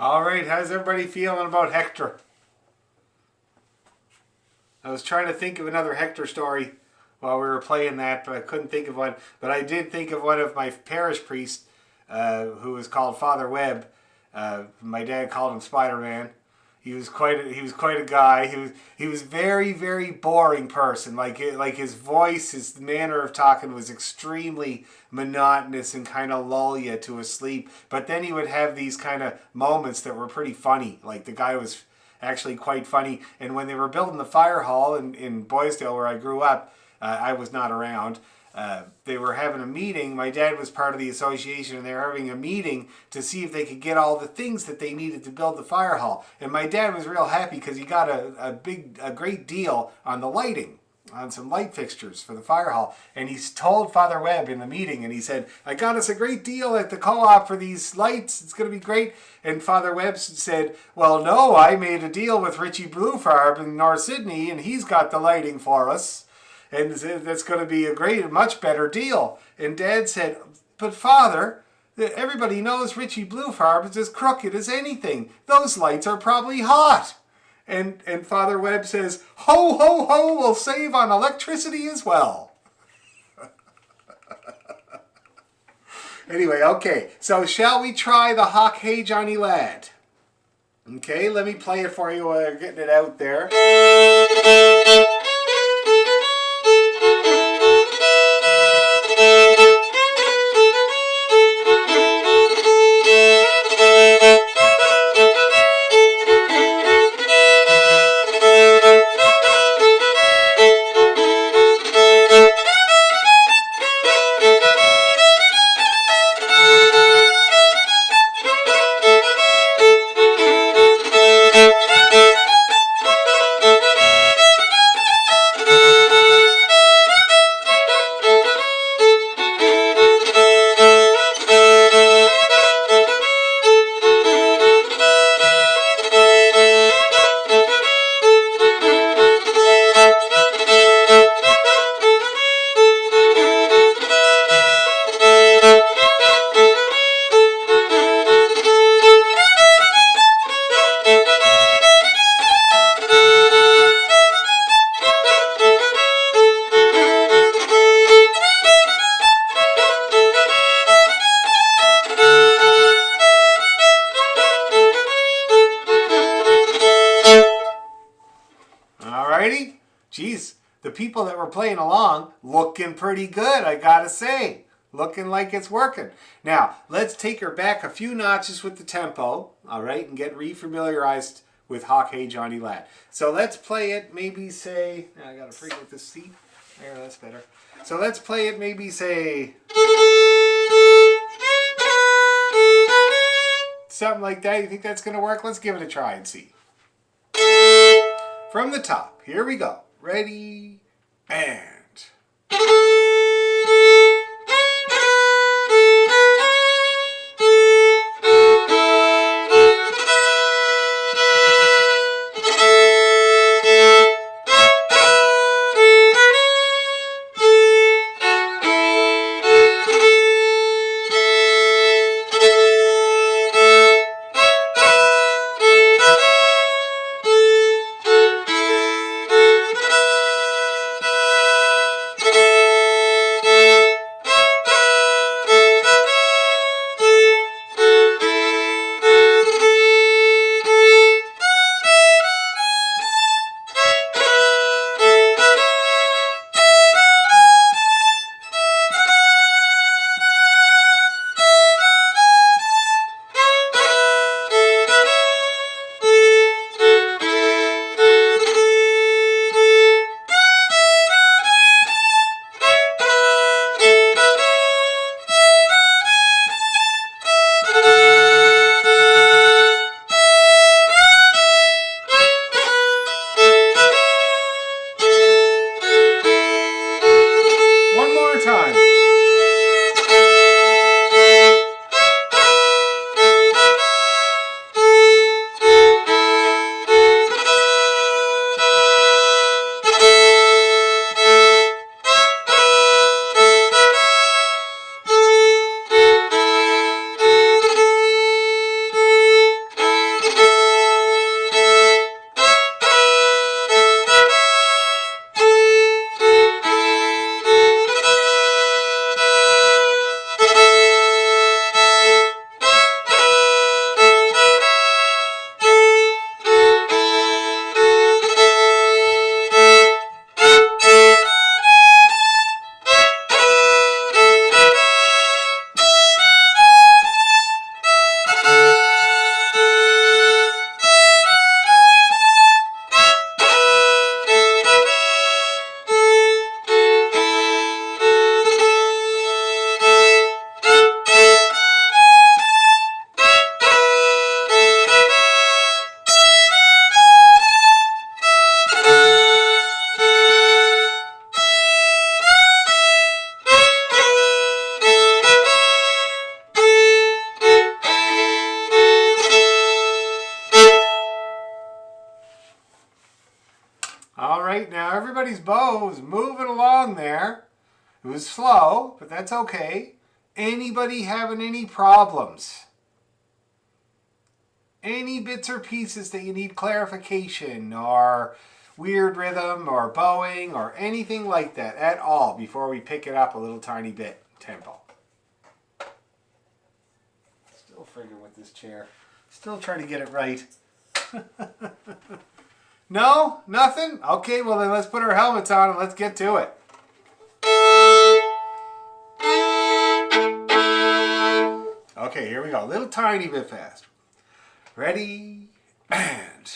All right, how's everybody feeling about Hector? I was trying to think of another Hector story while we were playing that, but I couldn't think of one. But I did think of one of my parish priests, who was called Father Webb. My dad called him Spider-Man. He was quite a guy. He was very, very boring person. Like his voice, his manner of talking was extremely monotonous and kind of lull you to a sleep. But then he would have these kind of moments that were pretty funny. Like the guy was actually quite funny. And when they were building the fire hall in Boysdale, where I grew up, I was not around. They were having a meeting. My dad was part of the association, and they were having a meeting to see if they could get all the things that they needed to build the fire hall. And my dad was real happy because he got a great deal on the lighting, on some light fixtures for the fire hall. And he told Father Webb in the meeting, and he said, I got us a great deal at the co-op for these lights. It's going to be great. And Father Webb said, well, no, I made a deal with Richie Bluefarb in North Sydney, and he's got the lighting for us. And that's going to be a much better deal. And Dad said, but Father, everybody knows Richie Bluefarb is as crooked as anything. Those lights are probably hot. And Father Webb says, ho, ho, ho, we'll save on electricity as well. Anyway, okay. So shall we try the Hawk Hey Johnny Lad? Okay, let me play it for you while you're getting it out there. geez, the people that were playing along looking pretty good, I gotta say. Looking like it's working. Now, let's take her back a few notches with the tempo, all right, and get refamiliarized with Hawk Hey Johnny Lad. So let's play it, maybe say, I gotta freak with this seat. There, that's better. So let's play it, maybe say, something like that. You think that's gonna work? Let's give it a try and see. From the top, here we go. Ready, and... One more time. All right, now everybody's bow was moving along there. It was slow, but that's okay. Anybody having any problems? Any bits or pieces that you need clarification or weird rhythm or bowing or anything like that at all before we pick it up a little tiny bit tempo? Still frigging with this chair. Still trying to get it right. No? Nothing? Okay, well then let's put our helmets on and let's get to it. Okay, here we go. A little tiny bit fast. Ready, and...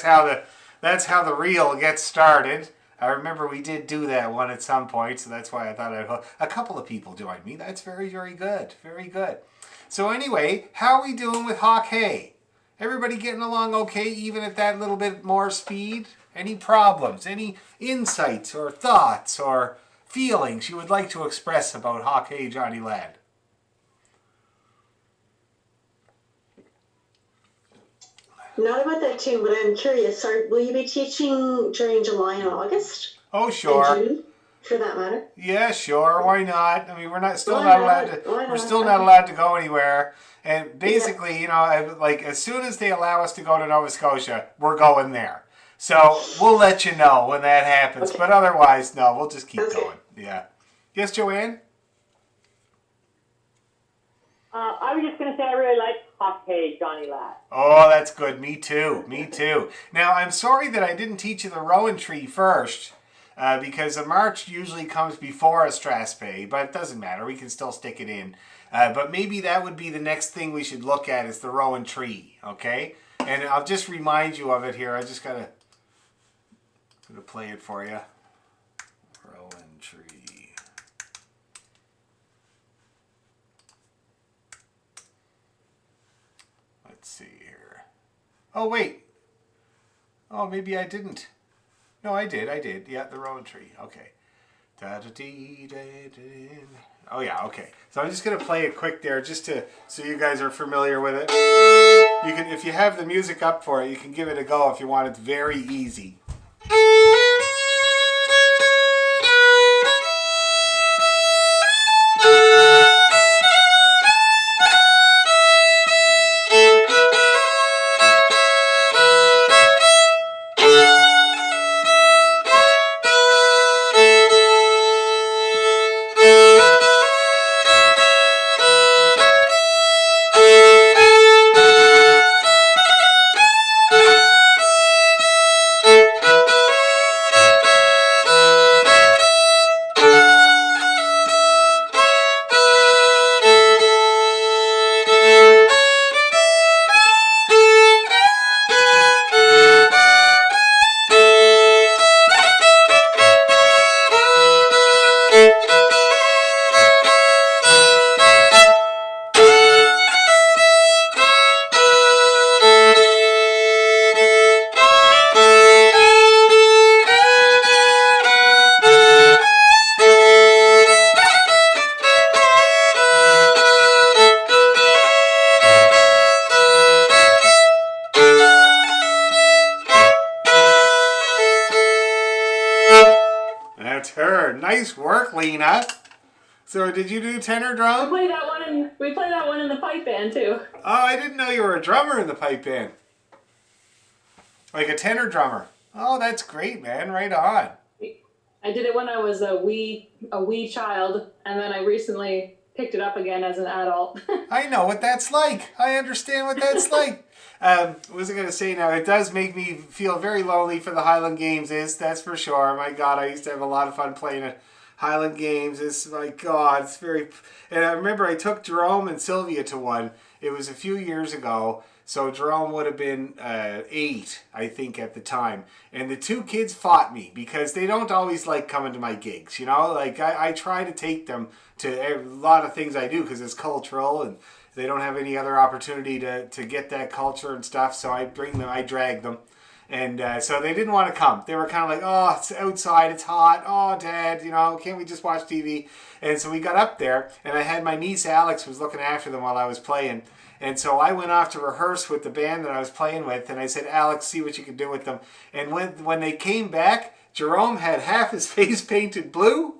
that's how the reel gets started. I remember we did do that one at some point, so that's why I thought a couple of people joined me. That's very, very good. Very good. So anyway, how are we doing with hockey? Everybody getting along okay, even at that little bit more speed? Any problems? Any insights or thoughts or feelings you would like to express about hockey, Johnny Lad? Not about that tune, but I'm curious. Will you be teaching during July and August? Oh, sure. And June, for that matter. Yeah, sure. Why not? I mean, we're not Why not not? allowed to. Why We're not? still not allowed to go anywhere. And basically, you know, like as soon as they allow us to go to Nova Scotia, we're going there. So we'll let you know when that happens. Okay. But otherwise, no, we'll just keep Okay. going. Yeah. Yes, Joanne? I was just going to say I really like hockey, Johnny Lad. Oh, that's good. Me too. Me too. Now, I'm sorry that I didn't teach you the Rowan Tree first, because a march usually comes before a Straspe, but it doesn't matter. We can still stick it in. But maybe that would be the next thing we should look at is the Rowan Tree, okay? And I'll just remind you of it here. I just gotta play it for you. Rowan Tree. Let's see here. Oh, wait. Oh, maybe I didn't. No, I did. Yeah, the Rowan Tree. Okay. Oh, yeah, okay. So I'm just going to play it quick there just so you guys are familiar with it. You can, if you have the music up for it, you can give it a go if you want. It's very easy. That's her. Nice work, Lena. So did you do tenor drum? We play that one in the pipe band too. Oh, I didn't know you were a drummer in the pipe band. Like a tenor drummer. Oh, that's great, man. Right on. I did it when I was a wee child, and then I recently picked it up again as an adult. I know what that's like. I understand what that's like. What was I going to say now? It does make me feel very lonely for the Highland Games, that's for sure. My God, I used to have a lot of fun playing at Highland Games. It's, my God, it's very... And I remember I took Jerome and Sylvia to one. It was a few years ago. So Jerome would have been 8, I think, at the time. And the two kids fought me because they don't always like coming to my gigs, you know? Like, I try to take them to a lot of things I do because it's cultural and they don't have any other opportunity to get that culture and stuff. So I drag them. And so they didn't want to come. They were kind of like, oh, it's outside, it's hot. Oh, Dad, you know, can't we just watch TV? And so we got up there, and I had my niece Alex was looking after them while I was playing. And so I went off to rehearse with the band that I was playing with, and I said, Alex, see what you can do with them. And when they came back, Jerome had half his face painted blue,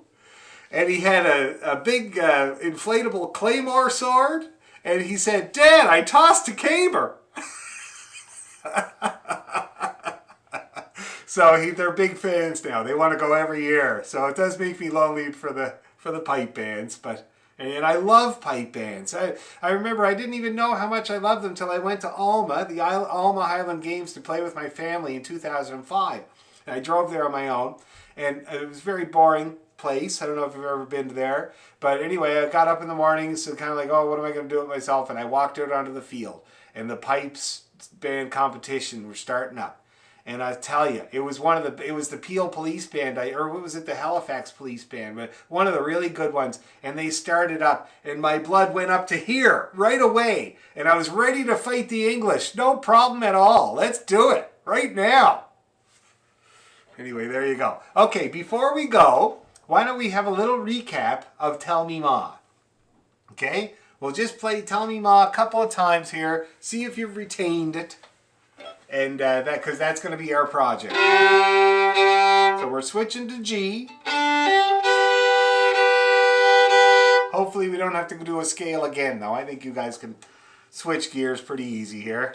and he had a big inflatable claymore sword, and he said, Dad, I tossed a caber. So they're big fans now. They want to go every year. So it does make me lonely for the pipe bands, but... And I love pipe bands. I remember I didn't even know how much I loved them until I went to Alma, the Alma Highland Games, to play with my family in 2005. And I drove there on my own, and it was a very boring place. I don't know if you've ever been there. But anyway, I got up in the mornings and kind of like, oh, what am I going to do with myself? And I walked out onto the field, and the pipes band competition were starting up. And I tell you, it was the Peel Police Band, or what was it, the Halifax Police Band, but one of the really good ones. And they started up, and my blood went up to here right away. And I was ready to fight the English. No problem at all. Let's do it right now. Anyway, there you go. Okay, before we go, why don't we have a little recap of Tell Me Ma? Okay, we'll just play Tell Me Ma a couple of times here. See if you've retained it. And because that's going to be our project. So we're switching to G. Hopefully we don't have to do a scale again, though. I think you guys can switch gears pretty easy here.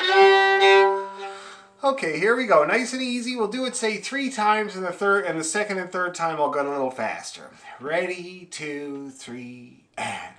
Okay, here we go. Nice and easy. We'll do it, say, 3 times, and the second and third time I'll go a little faster. Ready, 2, 3, and...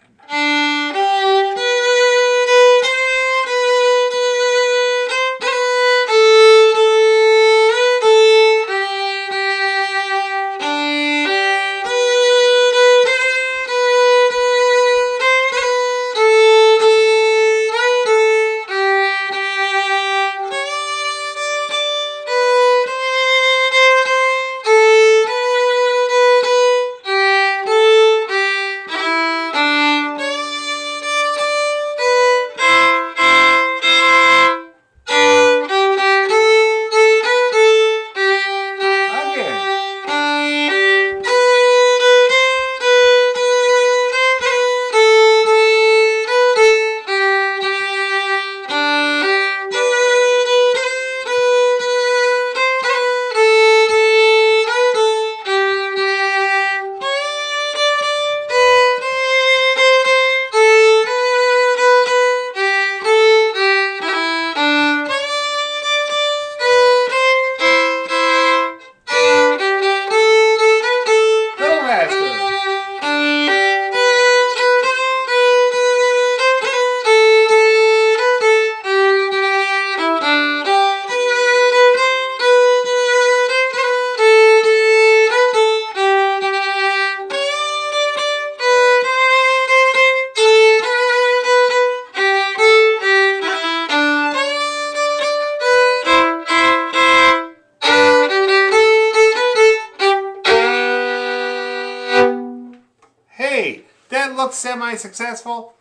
That looks semi-successful,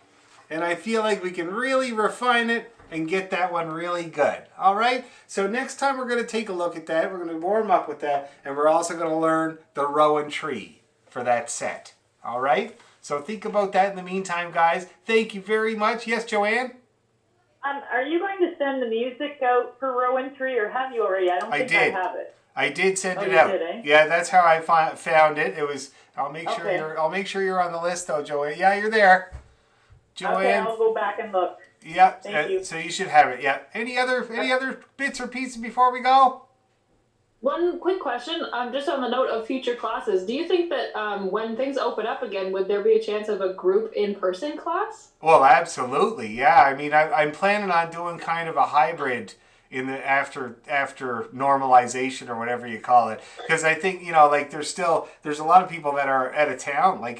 and I feel like we can really refine it and get that one really good. All right, so next time we're going to take a look at that. We're going to warm up with that, and we're also going to learn the Rowan Tree for that set. All right, so think about that in the meantime, guys. Thank you very much. Yes, Joanne? Are you going to send the music out for Rowan Tree, or have you already? I don't think I have it. I did send it you out. Did, eh? Yeah, that's how I found it. It was. I'll make sure you're on the list, though, Joanne. Yeah, you're there, Joanne. Okay, I'll go back and look. Yeah, Thank you. So you should have it. Yeah. Any other bits or pieces before we go? One quick question, just on the note of future classes. Do you think that when things open up again, would there be a chance of a group in-person class? Well, absolutely. Yeah. I mean, I'm planning on doing kind of a hybrid in the after normalization or whatever you call it, because I think like there's a lot of people that are out of town, like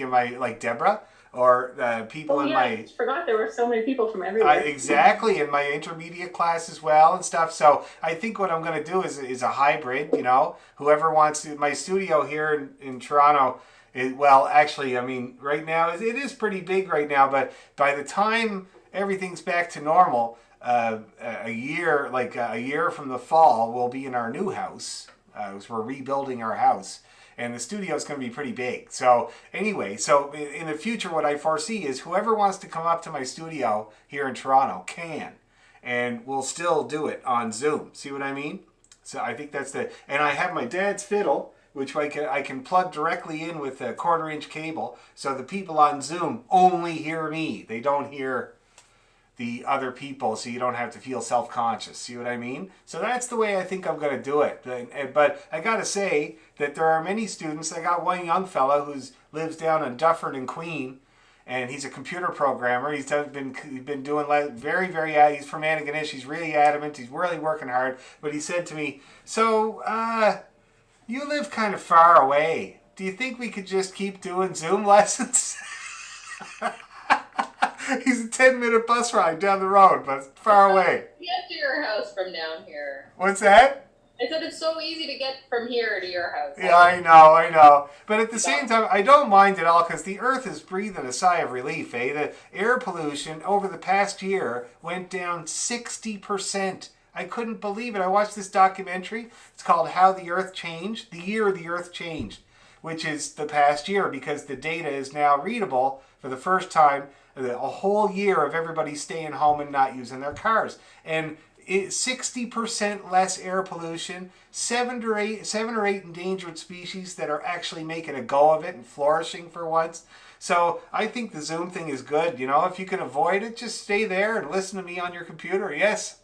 Deborah or people in my. I forgot there were so many people from everywhere. Exactly, in my intermediate class as well and stuff. So I think what I'm going to do is a hybrid. Whoever wants to. My studio here in Toronto. Actually, I mean, right now it is pretty big right now, but by the time everything's back to normal. A year from the fall, we'll be in our new house. We're rebuilding our house, and the studio is going to be pretty big. So anyway, in the future, what I foresee is whoever wants to come up to my studio here in Toronto can, and we'll still do it on Zoom. See what I mean? So I think and I have my dad's fiddle, which I can plug directly in with a 1/4-inch cable, so the people on Zoom only hear me. They don't hear the other people, so you don't have to feel self-conscious. See what I mean? So that's the way I think I'm going to do it. But I got to say that there are many students. I got one young fellow who lives down in Dufferin and Queen, and he's a computer programmer. He's been doing very, very. He's from Antigonish. He's really adamant. He's really working hard. But he said to me, "So, you live kind of far away. Do you think we could just keep doing Zoom lessons?" He's a 10-minute bus ride down the road, but far away. Get to your house from down here. What's that? I said it's so easy to get from here to your house. Yeah, I know. But at the same time, I don't mind at all because the Earth is breathing a sigh of relief, eh? The air pollution over the past year went down 60%. I couldn't believe it. I watched this documentary. It's called How the Earth Changed, the year the Earth changed, which is the past year because the data is now readable for the first time, a whole year of everybody staying home and not using their cars. And 60% less air pollution, seven or eight endangered species that are actually making a go of it and flourishing for once. So I think the Zoom thing is good. You know, if you can avoid it, just stay there and listen to me on your computer. Yes.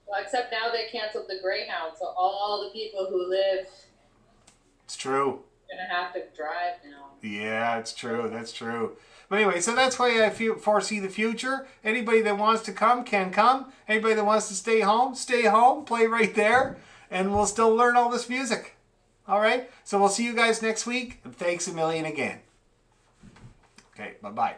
Well, except now they canceled the Greyhound, so all the people who live. It's true. Are gonna have to drive now. Yeah, it's true. That's true. But anyway, so that's why I foresee the future. Anybody that wants to come can come. Anybody that wants to stay home, play right there, and we'll still learn all this music. All right? So we'll see you guys next week, and thanks a million again. Okay, bye-bye.